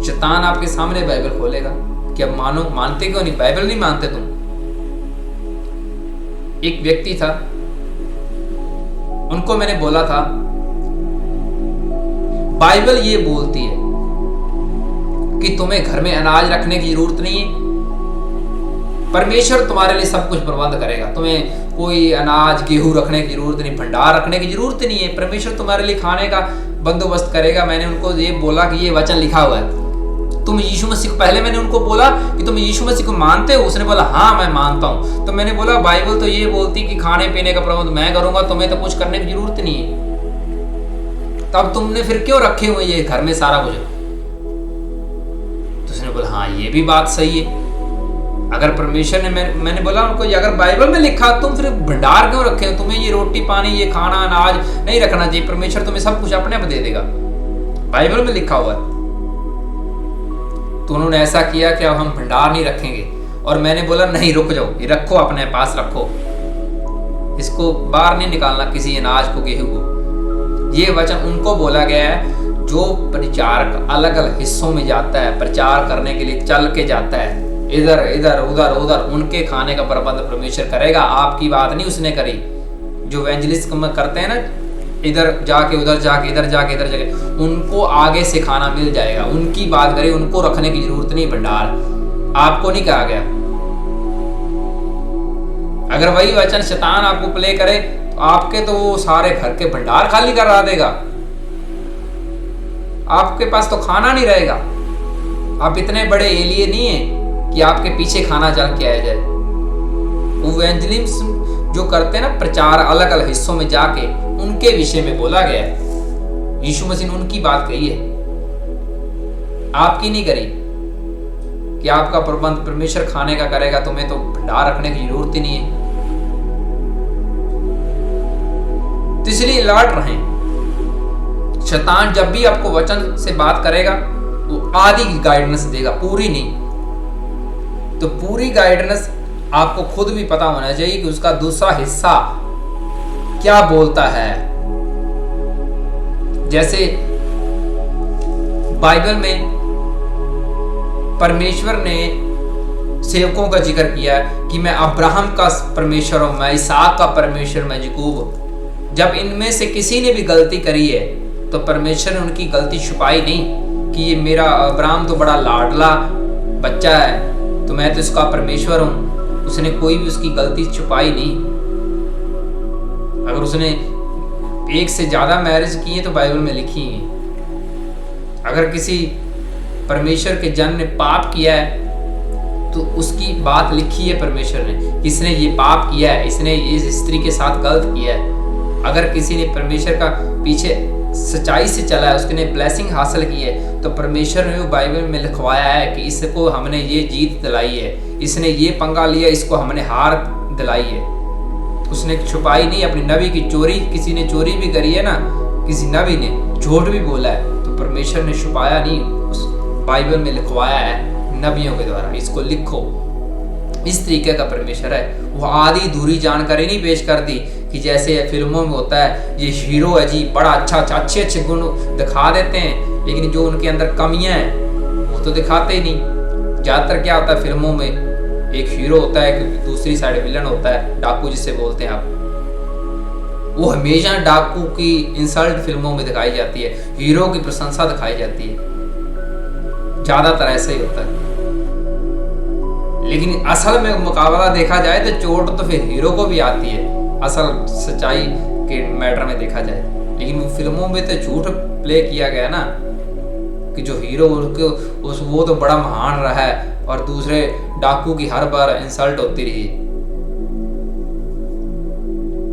शैतान आपके सामने बाइबल खोलेगा कि अब मानते क्यों नहीं? बाइबल नहीं मानते तुम। एक व्यक्ति था, उनको मैंने बोला था बाइबल ये बोलती है कि तुम्हें घर में अनाज रखने की जरूरत नहीं है, परमेश्वर तुम्हारे लिए सब कुछ प्रबंध करेगा, तुम्हें कोई अनाज गेहूं रखने की जरूरत नहीं, भंडार रखने की जरूरत नहीं है, परमेश्वर तुम्हारे लिए खाने का बंदोबस्त करेगा। मैंने उनको ये बोला कि ये वचन लिखा हुआ है, तुम यीशु मसीह को, पहले मैंने उनको बोला कि तुम यीशु मसीह को मानते हो? उसने बोला हाँ मैं मानता हूं। तो मैंने बोला बाइबल तो ये बोलती कि खाने पीने का प्रबंध मैं करूंगा, तुम्हें तो कुछ करने की जरूरत नहीं है, तब तुमने फिर क्यों रखे हुए ये घर में सारा कुछ? तो उसने बोला हाँ ये भी बात सही है। अगर परमेश्वर ने, मैंने बोला उनको, अगर बाइबल में लिखा तुम फिर भंडार क्यों रखे हो? तुम्हें ये रोटी पानी, ये खाना अनाज नहीं रखना चाहिए, परमेश्वर तुम्हें सब कुछ अपने आप दे देगा, बाइबल में लिखा हुआ है। तो उन्होंने ऐसा किया कि अब हम भंडार नहीं रखेंगे। और मैंने बोला नहीं, रुक जाओ, ये रखो, अपने पास रखो, इसको बाहर नहीं निकालना, किसी अनाज को, गेहूं को। ये वचन उनको बोला गया है जो प्रचारक अलग अलग हिस्सों में जाता है, प्रचार करने के लिए चल के जाता है, इधर इधर उधर उधर, उनके खाने का प्रबंध परमेश्वर करेगा, आपकी बात नहीं उसने करी। जो एवेंजलिस्ट करते हैं ना, इधर जाके उधर जाके, इधर जाके इधर जाके, उनको आगे से खाना मिल जाएगा, उनकी बात करें, उनको रखने की जरूरत नहीं भंडार, आपको नहीं कहा गया। अगर वही वचन शैतान आपको प्ले करे तो आपके तो वो सारे घर के भंडार खाली करा देगा, आपके पास तो खाना नहीं रहेगा। आप इतने बड़े एलिये नहीं है कि आपके पीछे खाना चल के आया जाए। वो एवेंजलिज्म जो करते हैं ना, प्रचार अलग अलग हिस्सों में जाके, उनके विषय में बोला गया है। यीशु मसीह ने उनकी बात कही है, आपकी नहीं करी कि आपका प्रबंध परमेश्वर खाने का करेगा, तुम्हें तो भंडार रखने की जरूरत ही नहीं है। तो इसलिए अलर्ट रहें, शैतान जब भी आपको वचन से बात करेगा वो आधी गाइडेंस देगा, पूरी नहीं। तो पूरी गाइडेंस आपको खुद भी पता होना चाहिए कि उसका दूसरा हिस्सा क्या बोलता है। जैसे बाइबल में परमेश्वर ने सेवकों का जिक्र किया कि मैं अब्राहम का परमेश्वर हूं, मैं इसहाक का परमेश्वर, मैं याकूब। जब इनमें से किसी ने भी गलती करी है तो परमेश्वर ने उनकी गलती छुपाई नहीं कि ये मेरा अब्राहम तो बड़ा लाडला बच्चा है तो मैं तो इसका परमेश्वर हूं। उसने कोई भी उसकी गलती छुपाई नहीं। अगर उसने एक से ज्यादा मैरिज की है तो बाइबल में लिखी है। अगर किसी परमेश्वर के जन ने पाप किया है तो उसकी बात लिखी है परमेश्वर ने, इसने ये पाप किया है, इसने इस स्त्री के साथ गलत किया है। अगर किसी ने परमेश्वर का पीछे सच्चाई से चला है, उसने ब्लेसिंग हासिल की है, तो परमेश्वर ने वो बाइबल में लिखवाया है कि इसको हमने ये जीत दिलाई है, इसने ये पंगा लिया, इसको हमने हार दिलाई है। उसने छुपाई नहीं अपनी नबी की चोरी। किसी ने चोरी भी करी है ना, किसी नबी ने झूठ भी बोला है तो परमेश्वर ने छुपाया नहीं, उस बाइबल में लिखवाया है नबियों के द्वारा, इसको लिखो। इस तरीके का परमेश्वर है। वो आधी दूरी जानकारी नहीं पेश कर दी कि जैसे फिल्मों में होता है, ये हीरो है जी, बड़ा अच्छे अच्छे गुण दिखा देते हैं, लेकिन जो उनके अंदर कमियां हैं वो तो दिखाते ही नहीं। ज्यादातर क्या होता है फिल्मों में, एक हीरो होता है, दूसरी साइड विलन होता है, डाकू जिसे बोलते हैं आप। वो हमेशा डाकू की इंसल्ट फिल्मों में दिखाई जाती है, हीरो की प्रशंसा दिखाई जाती है, ज्यादातर ऐसा ही होता है। लेकिन असल में मुकाबला देखा जाए तो चोट तो फिर हीरो को भी आती है, असल सच्चाई के मैटर में देखा जाए। लेकिन वो फिल्मों में तो झूठ प्ले किया गया ना कि जो हीरो वो तो बड़ा महान रहा है और दूसरे डाकू की हर बार इंसल्ट होती रही।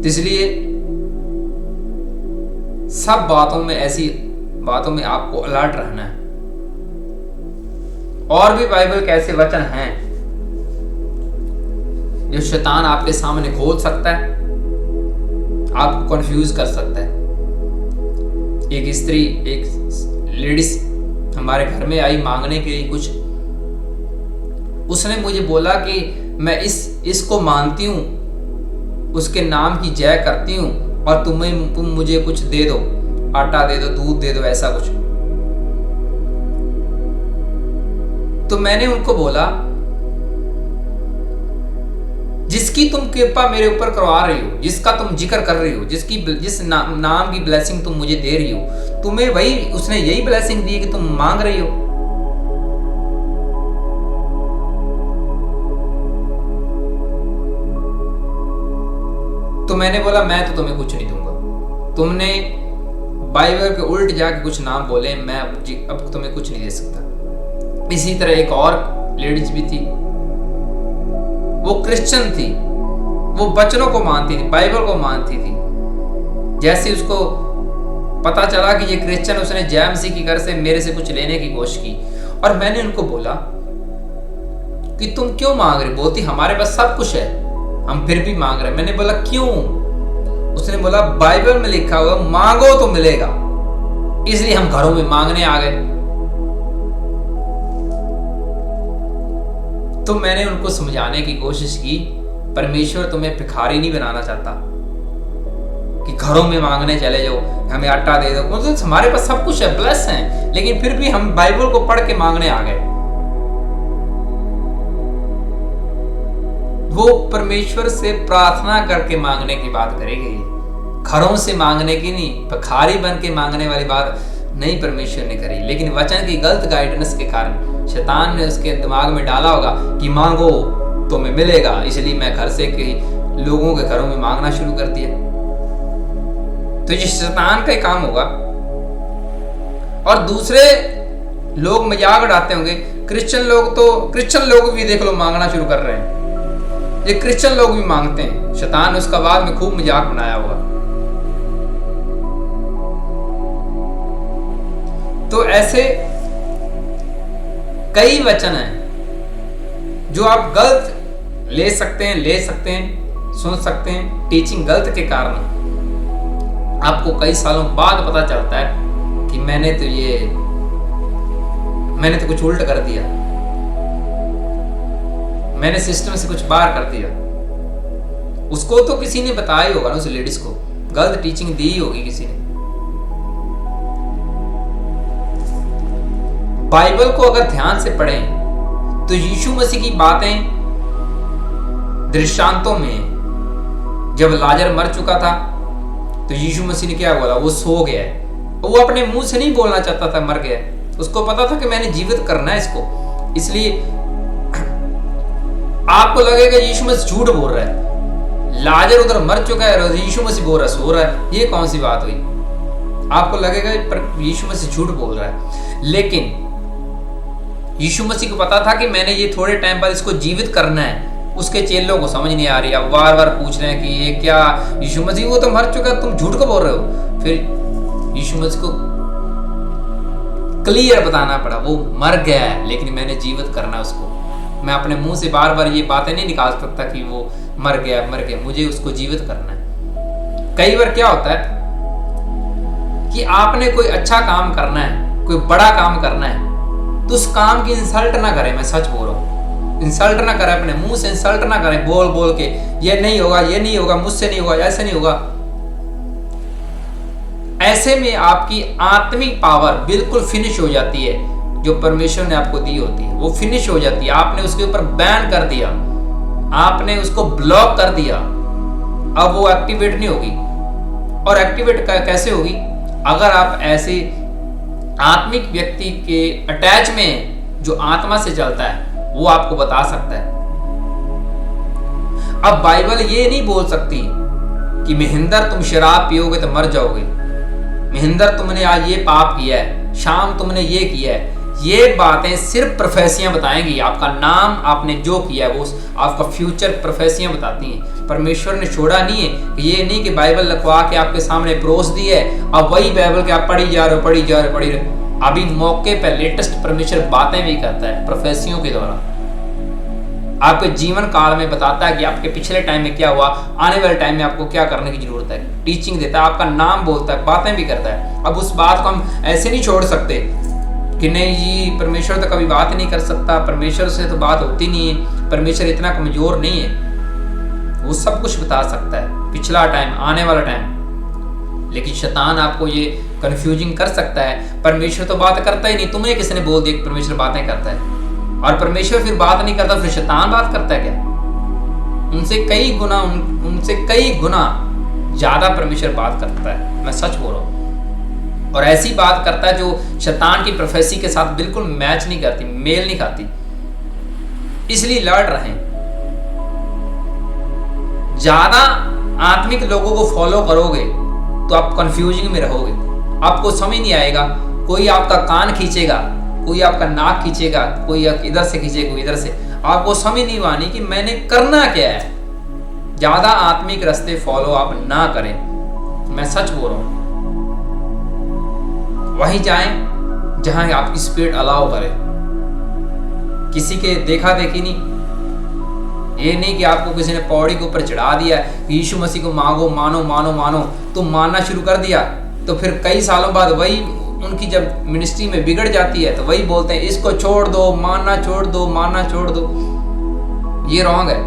इसलिए सब बातों में, ऐसी बातों में आपको अलर्ट रहना है। और भी बाइबल के ऐसे वचन हैं जो शैतान आपके सामने खोल सकता है, आपको कंफ्यूज कर सकता है। एक स्त्री, एक लेडीज हमारे घर में आई मांगने के लिए कुछ। उसने मुझे बोला कि मैं इसको मानती हूँ, उसके नाम की जय करती हूँ और तुम मुझे कुछ दे दो, आटा दे दो, दूध दे दो, ऐसा कुछ। तो मैंने उनको बोला जिसकी तुम कृपा मेरे ऊपर करवा रही हो, जिसका तुम जिक्र कर रही हो, जिस नाम की ब्लेसिंग तुम मुझे दे रही हो, तुम्हें वही उसने यही ब्लेसिंग दी है कि तुम मांग रही हो। तो मैंने बोला मैं तो तुम्हें कुछ नहीं दूंगा, तुमने बाइबल के उल्ट जाके कुछ नाम बोले, मैं अब तुम्हें कुछ नहीं दे सकता। इसी तरह एक और लेडीज भी थी, वो क्रिश्चियन थी, वो वचनों को मानती थी, बाइबल को मानती थी। जैसे उसको पता चला कि ये क्रिश्चियन, उसने जय मसीह की घर से मेरे से कुछ लेने की कोशिश की। और मैंने उनको बोला कि तुम क्यों मांग रहे? बोलती हमारे पास सब कुछ है, हम फिर भी मांग रहे हैं। मैंने बोला क्यों? उसने बोला बाइबल में लिखा हुआ मांगो तो मिलेगा, इसलिए हम घरों में मांगने आ गए। तो मैंने उनको समझाने की कोशिश की, परमेश्वर तुम्हें भिखारी नहीं बनाना चाहता कि घरों में मांगने चले जाओ, हमें आटा दे दो। मतलब हमारे पास सब कुछ है, ब्लेस है, लेकिन फिर भी हम बाइबल को पढ़ के मांगने आ गए। वो परमेश्वर से प्रार्थना करके मांगने की बात करेगी, घरों से मांगने की नहीं, भिखारी बन के मांगने वाली बात नहीं परमेश्वर ने करी। लेकिन वचन की गलत गाइडेंस के कारण शैतान ने उसके दिमाग में डाला होगा कि मांगो तो मैं मिलेगा, इसलिए मैं घर से लोगों के घरों में मांगना शुरू कर दिया। तो ये शैतान का ही काम होगा। और दूसरे लोग मजाक उड़ाते होंगे, क्रिश्चियन लोग भी देख लो मांगना शुरू कर रहे हैं, ये क्रिश्चियन लोग भी मांगते हैं। शैतान ने उसका बाद में खूब मजाक बनाया होगा। तो ऐसे कई वचन हैं जो आप गलत ले सकते हैं, सुन सकते हैं। टीचिंग गलत के कारण आपको कई सालों बाद पता चलता है कि मैंने तो कुछ उल्ट कर दिया, मैंने सिस्टम से कुछ बाहर कर दिया। उसको तो किसी ने बताया ही होगा ना, उस लेडीज को गलत टीचिंग दी ही होगी किसी ने। बाइबल को अगर ध्यान से पढ़ें तो यीशु मसीह की बातें दृष्टांतों में, जब लाजर मर चुका था तो यीशु मसीह ने क्या बोला, वो सो गया है। वो अपने मुंह से नहीं बोलना चाहता था मर गया, उसको पता था कि मैंने जीवित करना है इसको। इसलिए आपको लगेगा यीशु मसीह झूठ बोल रहा है, लाजर उधर मर चुका है, यीशु मसीह बोल रहा है सो रहा है, ये कौन सी बात हुई? आपको लगेगा पर यीशु मसीह झूठ बोल रहा है। लेकिन यीशु मसीह को पता था कि मैंने ये थोड़े टाइम बाद इसको जीवित करना है। उसके चेलों को समझ नहीं आ रही, अब बार बार पूछ रहे हैं कि ये क्या यीशु मसीह, वो तो मर चुका, तुम झूठ को बोल रहे हो। फिर यीशु मसीह को क्लियर बताना पड़ा, वो मर गया है लेकिन मैंने जीवित करना है उसको। मैं अपने मुंह से बार बार ये बातें नहीं निकाल सकता कि वो मर गया, मुझे उसको जीवित करना है। कई बार क्या होता है कि आपने कोई अच्छा काम करना है, कोई बड़ा काम करना है, तो उस काम की इंसल्ट ना करें। मैं सच बोल रहा हूं, इंसल्ट ना करें, अपने मुंह से इंसल्ट ना करें बोल बोल के, ये नहीं होगा, ये नहीं होगा, मुझसे नहीं होगा, ऐसे नहीं होगा। ऐसे में आपकी आत्मिक पावर बिल्कुल फिनिश हो जाती है, जो परमेश्वर ने आपको दी होती है वो फिनिश हो जाती है। आपने उसके ऊपर बैन कर दिया, आपने उसको ब्लॉक कर दिया, अब वो एक्टिवेट नहीं होगी। और एक्टिवेट कैसे होगी? अगर आप ऐसे आत्मिक व्यक्ति के अटैच में जो आत्मा से चलता है वो आपको बता सकता है। अब बाइबल ये नहीं बोल सकती कि महेंद्र तुम शराब पियोगे तो मर जाओगे, महेंद्र तुमने आज ये पाप किया है, शाम तुमने ये किया है। ये बातें सिर्फ प्रोफेसियां बताएंगी, आपका नाम आपने जो किया है वो आपका फ्यूचर प्रोफेसियां बताती हैं। परमेश्वर ने छोड़ा नहीं है, ये नहीं कि बाइबल लिखवा के आपके सामने परोस दी है, अब वही बाइबल के आप पढ़ी जा रहे हो, पढ़ी जा रहे हो। अभी मौके पर लेटेस्ट परमेश्वर बातें भी करता है प्रोफेसियों के द्वारा, आपके जीवन काल में बताता है कि आपके पिछले टाइम में क्या हुआ, आने वाले टाइम में आपको क्या करने की जरूरत है। टीचिंग देता है, आपका नाम बोलता है, बातें भी करता है। अब उस बात को हम ऐसे नहीं छोड़ सकते कि नहीं जी परमेश्वर तो कभी बात नहीं कर सकता, परमेश्वर से तो बात होती नहीं है, परमेश्वर इतना कमजोर नहीं है, वो सब कुछ बता सकता है, पिछला टाइम, आने वाला टाइम। लेकिन शैतान आपको ये कंफ्यूजिंग कर सकता है, परमेश्वर तो बात करता ही नहीं, तुम्हें किसने बोल दिया परमेश्वर बातें करता है? और परमेश्वर फिर बात नहीं करता, फिर शैतान बात करता है क्या? उनसे कई गुना ज्यादा परमेश्वर बात करता है, मैं सच बोल रहा हूँ। और ऐसी बात करता है जो शैतान की प्रोफेसी के साथ बिल्कुल मैच नहीं करती, मेल नहीं खाती। इसलिए लड़ रहे हैं। ज्यादा आत्मिक लोगों को फॉलो करोगे तो आप कंफ्यूजिंग में रहोगे, आपको समझ नहीं आएगा। कोई आपका कान खींचेगा, कोई आपका नाक खींचेगा, कोई इधर से खींचेगा, कोई इधर से, आपको समझ नहीं आनी कि मैंने करना क्या है। ज्यादा आत्मिक रास्ते फॉलो आप ना करें, मैं सच बोल रहा हूं। वहीं जाएं जहां आपकी स्पीड अलाउ करे, किसी के देखा देखी नहीं। ये नहीं कि आपको किसी ने पौड़ी के ऊपर चढ़ा दिया, यीशु मसीह को मांगो, मानो मानो मानो, तुम मानना शुरू कर दिया तो फिर कई सालों बाद वही उनकी जब मिनिस्ट्री में बिगड़ जाती है तो वही बोलते हैं इसको छोड़ दो, मानना छोड़ दो, मानना छोड़ दो। ये रॉन्ग है।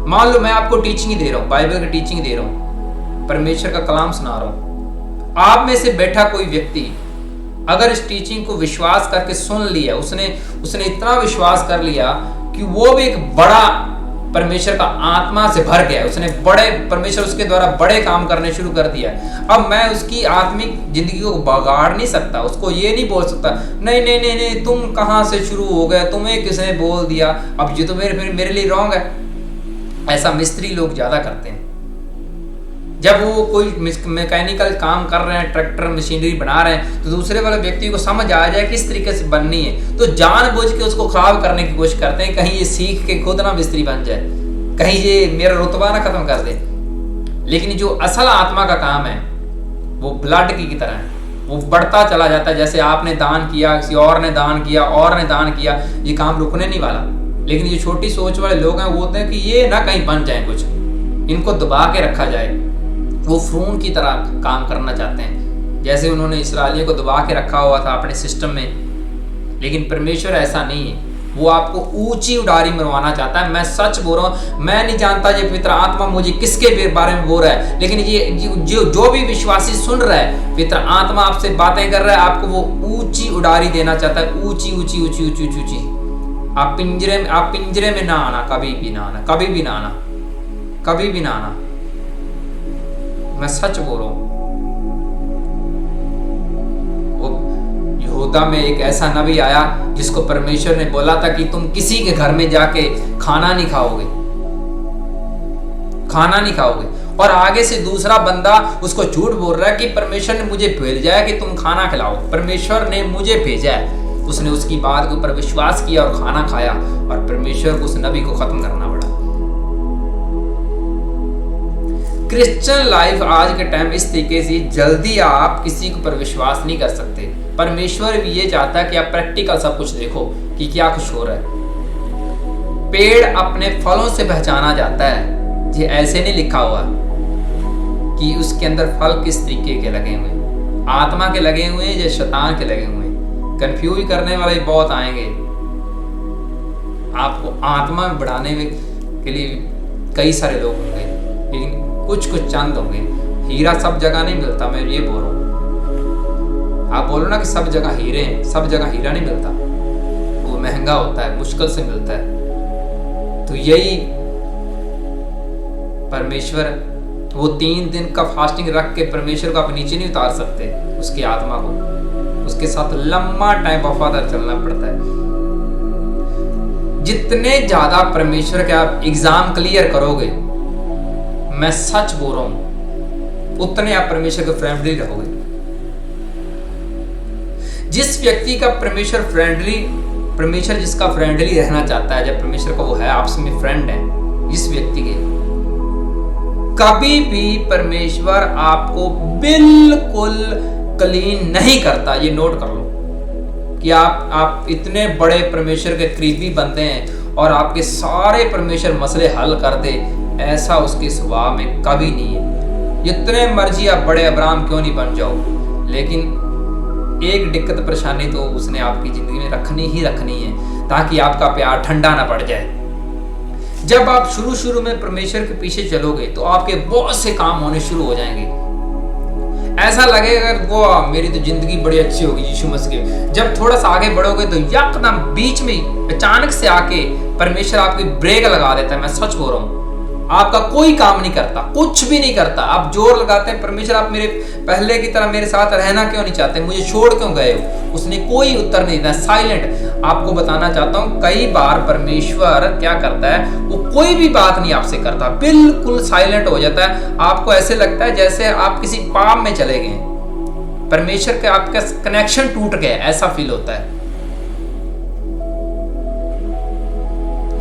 मान लो मैं आपको टीचिंग दे रहा हूँ, बाइबल की टीचिंग दे रहा हूँ, परमेश्वर का कलाम सुना रहा हूँ। आप में से बैठा कोई व्यक्ति अगर इस टीचिंग को विश्वास करके सुन लिया, उसने इतना विश्वास कर लिया कि वो भी एक बड़ा परमेश्वर का आत्मा से भर गया, उसने बड़े परमेश्वर उसके द्वारा बड़े काम करने शुरू कर दिया। अब मैं उसकी आत्मिक जिंदगी को बिगाड़ नहीं सकता, उसको ये नहीं बोल सकता नहीं नहीं नहीं नहीं तुम कहाँ से शुरू हो गए, तुम्हें किसने बोल दिया, अब ये तो मेरे लिए रॉन्ग है। ऐसा मिस्त्री लोग ज्यादा करते हैं। जब वो कोई मैकेनिकल काम कर रहे हैं, ट्रैक्टर मशीनरी बना रहे हैं, तो दूसरे वाले व्यक्ति को समझ आ जाए किस तरीके से बननी है, तो जानबूझ के उसको खराब करने की कोशिश करते हैं, कहीं ये सीख के खुद ना मिस्त्री बन जाए, कहीं ये मेरा रुतबा ना खत्म कर दे। लेकिन जो असल आत्मा का काम है वो ब्लड की तरह है, वो बढ़ता चला जाता है। जैसे आपने दान किया, किसी और ने दान किया, और ने दान किया, ये काम रुकने नहीं वाला। लेकिन जो छोटी सोच वाले लोग हैं वो बोलते हैं कि ये ना कहीं बन जाए, कुछ इनको दबा के रखा जाए, वो फ्रून की तरह काम करना चाहते हैं। जैसे उन्होंने इस्राएलियों को दबा के रखा हुआ था अपने सिस्टम में। लेकिन परमेश्वर ऐसा नहीं है, वो आपको ऊंची उडारी मरवाना चाहता है। मैं सच बोल रहा हूँ, मैं नहीं जानता ये पवित्र आत्मा मुझे किसके बारे में बोल रहा है, लेकिन ये जो भी विश्वासी सुन रहा है, पवित्र आत्मा आपसे बातें कर रहा है, आपको वो ऊंची उडारी देना चाहता है। ऊंची ऊंची ऊंची ऊंची ऊंची ऊंची। आप पिंजरे में ना आना, कभी भी ना आना, कभी भी ना आना, कभी भी ना आना। मैं सच बोल रहा हूँ। यहूदा में एक ऐसा नबी आया जिसको परमेश्वर ने बोला था कि तुम किसी के घर में जाके खाना नहीं खाओगे, खाना नहीं खाओगे। और आगे से दूसरा बंदा उसको झूठ बोल रहा है कि परमेश्वर ने मुझे भेजा है कि तुम खाना खिलाओ, परमेश्वर ने मुझे भेजा है। उसने उसकी बात के ऊपर विश्वास किया और खाना खाया, और परमेश्वर को उस नबी को खत्म करना पड़ा। क्रिश्चियन लाइफ आज के टाइम इस तरीके से जल्दी आप किसी के ऊपर विश्वास नहीं कर सकते। परमेश्वर भी ये चाहता है कि आप प्रैक्टिकल सब कुछ देखो कि क्या कुछ हो रहा है। पेड़ अपने फलों से पहचाना जाता है। ये ऐसे नहीं लिखा हुआ कि उसके अंदर फल किस तरीके के लगे हुए, आत्मा के लगे हुए हैं या शैतान के लगे हुए हैं। कंफ्यूज करने वाले बहुत आएंगे। आपको आत्मा में बढ़ाने के लिए कई सारे लोग होंगे, लेकिन कुछ चंद होंगे। हीरा सब जगह नहीं मिलता, मैं ये बोल रहा हूँ। आप बोलो ना कि सब जगह हीरे हैं, सब जगह हीरा नहीं मिलता, वो महंगा होता है, मुश्किल से मिलता है। तो यही परमेश्वर, वो 3 दिन का फास्टिंग रख के परमेश्वर को आप नीचे नहीं उतार सकते, उसकी आत्मा को, उसके साथ लंबा टाइम वफादार चलना पड़ता है। जितने ज्यादा परमेश्वर के आप एग्जाम क्लियर करोगे, मैं सच बोल रहा हूं, उतने आप परमेश्वर के फ्रेंडली रहोगे। जिस व्यक्ति का परमेश्वर जिसका फ्रेंडली रहना चाहता है, जब परमेश्वर का वो है, आपस में फ्रेंड है इस व्यक्ति के, कभी भी परमेश्वर आपको बिल्कुल क्लीन नहीं करता। ये नोट कर लो कि आप इतने बड़े परमेश्वर के करीबी बनते हैं और आपके सारे परमेश्वर मसले हल कर दे, ऐसा उसके स्वभाव में कभी नहीं है। जितने मर्जी आप बड़े अब्राहम क्यों नहीं बन जाओ, लेकिन एक दिक्कत परेशानी तो उसने आपकी जिंदगी में रखनी ही रखनी है, ताकि आपका प्यार ठंडा ना पड़ जाए। जब आप शुरू में परमेश्वर के पीछे चलोगे तो आपके बहुत से काम होने शुरू हो जाएंगे। ऐसा लगेगा वो मेरी तो जिंदगी बड़ी अच्छी होगी यीशु मसीह के। जब थोड़ा सा आगे बढ़ोगे तो यकदम बीच में अचानक से आके परमेश्वर आपकी ब्रेक लगा देता है। मैं सच बोल रहा हूँ, आपका कोई काम नहीं करता, कुछ भी नहीं करता। आप जोर लगाते हैं, परमेश्वर आप मेरे पहले की तरह मेरे साथ रहना क्यों नहीं चाहते, मुझे छोड़ क्यों गए हो? उसने कोई उत्तर नहीं दिया, साइलेंट। आपको बताना चाहता हूं, कई बार परमेश्वर क्या करता है, वो कोई भी बात नहीं आपसे करता, बिल्कुल साइलेंट हो जाता है। आपको ऐसे लगता है जैसे आप किसी पाप में चले गए, परमेश्वर के आपका कनेक्शन टूट गया, ऐसा फील होता है।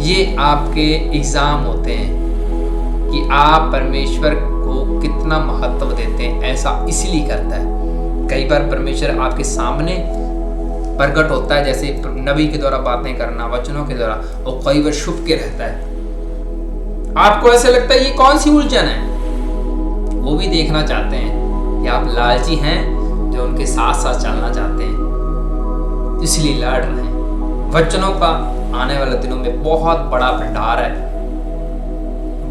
ये आपके एग्जाम होते हैं कि आप परमेश्वर को कितना महत्व देते हैं। ऐसा इसलिए करता है। कई बार परमेश्वर आपके सामने प्रकट होता है, जैसे नबी के द्वारा बातें करना, वचनों के द्वारा, और कई बार छुप के रहता है। आपको ऐसे लगता है ये कौन सी उलझन है? वो भी देखना चाहते हैं कि आप लालची हैं जो उनके साथ साथ चलना चाहते हैं, इसलिए लड़ रहे हैं। वचनों का आने वाले दिनों में बहुत बड़ा भंडार है,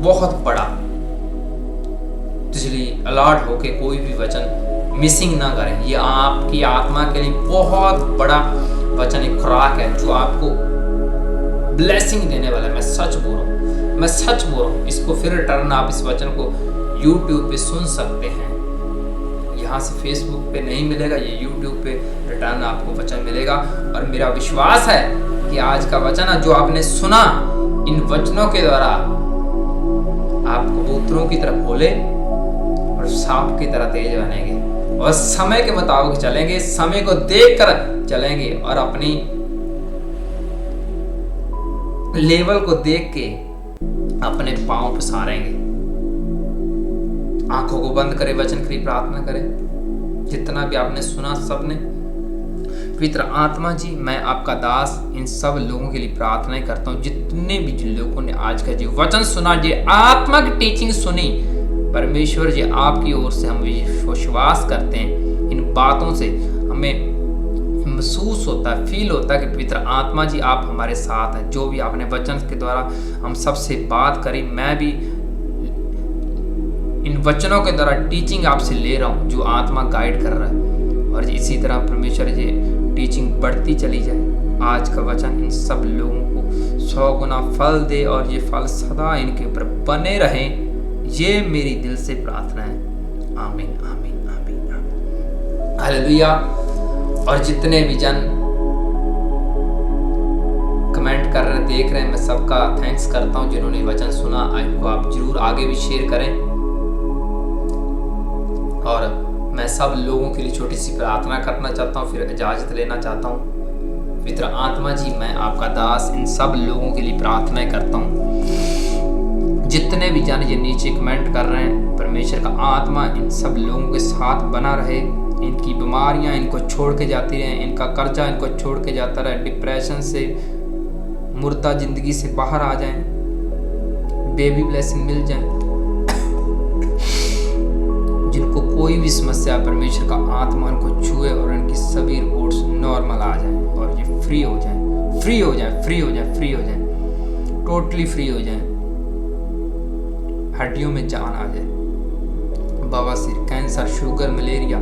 बहुत बड़ा, इसलिए अलर्ट होके कोई भी वचन मिसिंग ना करें। ये आपकी आत्मा के लिए बहुत बड़ा वचन, एक खुराक है जो आपको ब्लेसिंग देने वाला है। मैं सच बोल रहा हूँ, मैं सच बोल रहा हूँ। इसको फिर रिटर्न आप इस वचन को YouTube पे सुन सकते हैं। यहाँ से Facebook पे नहीं मिलेगा, ये YouTube पे रिटर्न आपको वचन मिलेगा। और मेरा विश्वास है कि आज का वचन जो आपने सुना, इन वचनों के द्वारा आप कबूतरों की तरह भोले और सांप की तरह तेज बनेंगे, और समय के मुताबिक चलेंगे, समय को देखकर चलेंगे, और अपनी लेवल को देख के अपने पांव पसारेंगे। आंखों को बंद करें, वचन के लिए प्रार्थना करें। जितना भी आपने सुना सबने, पवित्र आत्मा जी, मैं आपका दास इन सब लोगों के लिए प्रार्थनाएं करता हूँ। जितने भी जिन लोगों ने आज का जो वचन सुना, जो आत्मा की टीचिंग सुनी, परमेश्वर जी आपकी ओर से हम विश्वास करते हैं इन बातों से हमें महसूस होता है, फील होता है कि पवित्र आत्मा जी आप हमारे साथ हैं। जो भी आपने वचन के द्वारा हम सबसे बात करी, मैं भी इन वचनों के द्वारा टीचिंग आपसे ले रहा हूँ जो आत्मा गाइड कर रहा है। और इसी तरह परमेश्वर ये टीचिंग बढ़ती चली जाए। आज का वचन इन सब लोगों को 100 गुना फल दे और ये फल सदा इनके ऊपर बने रहें। ये मेरी दिल से प्रार्थना है। आमीन आमीन आमीन आमीन। हालेलुया। और जितने भी जन कमेंट कर रहे हैं, देख रहे हैं, मैं सबका थैंक्स करता हूं जिन्होंने वचन सुना। इनको आप जरूर आगे भी शेयर करें। और मैं सब लोगों के लिए छोटी सी प्रार्थना करना चाहता हूं, फिर इजाजत लेना चाहता हूं। पवित्र आत्मा जी, मैं आपका दास इन सब लोगों के लिए प्रार्थना करता हूं। जितने भी जन ये नीचे कमेंट कर रहे हैं, परमेश्वर का आत्मा इन सब लोगों के साथ बना रहे। इनकी बीमारियां इनको छोड़ के जाती रहें, इनका कर्जा इनको छोड़ के जाता रहे, डिप्रेशन से, मुर्दा जिंदगी से बाहर आ जाएं, बेबी ब्लेसिंग मिल जाए। जिनको कोई भी समस्या, परमेश्वर का आत्मा इनको छुए और इनकी सभी रिपोर्ट्स नॉर्मल आ जाएं और ये फ्री हो जाएं, फ्री हो जाएं, फ्री हो जाएं, फ्री हो जाएं, टोटली फ्री हो जाएं। हड्डियों में जान आ जाए। बवासीर, कैंसर, शुगर, मलेरिया,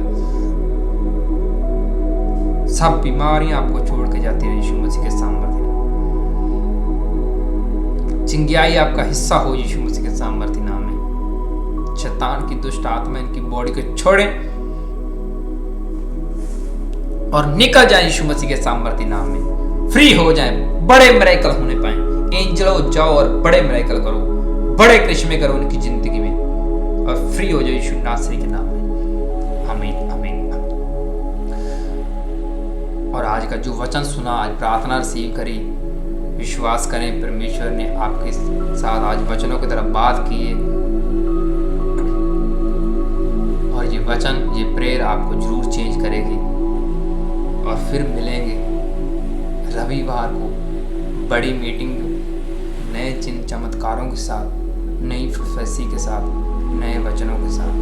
सब बीमारियां आपको छोड़ के जाती है यीशु मसीह के सामर्थ्य नाम। चिंगाई आपका हिस्सा हो यीशु मसीह के सामर्थ्य नाम में। शैतान की दुष्ट आत्मा इनकी बॉडी को छोड़े और निकल जाए यीशु मसीह के सामर्थ्य नाम में। फ्री हो जाए, बड़े मिरेकल होने पाए। एंजलो जाओ और बड़े मिरेकल करो, बड़े करिश्मे करो उनकी जिंदगी में और फ्री हो जाए यीशु नासरी के नाम में। आमीन आमीन। और आज का जो वचन सुना, आज प्रार्थना रिसीव करी, विश्वास करें परमेश्वर ने आपके साथ आज वचनों की तरफ बात की है। और ये वचन, ये प्रेयर आपको जरूर चेंज करेगी। और फिर मिलेंगे रविवार को बड़ी मीटिंग, नए चिन्ह चमत्कारों के साथ, नई प्रोफेसी के साथ, नए वचनों के साथ।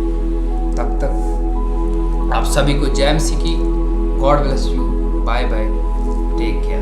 तब तक आप सभी को जय मसीह की। God bless you. Bye bye. Take care.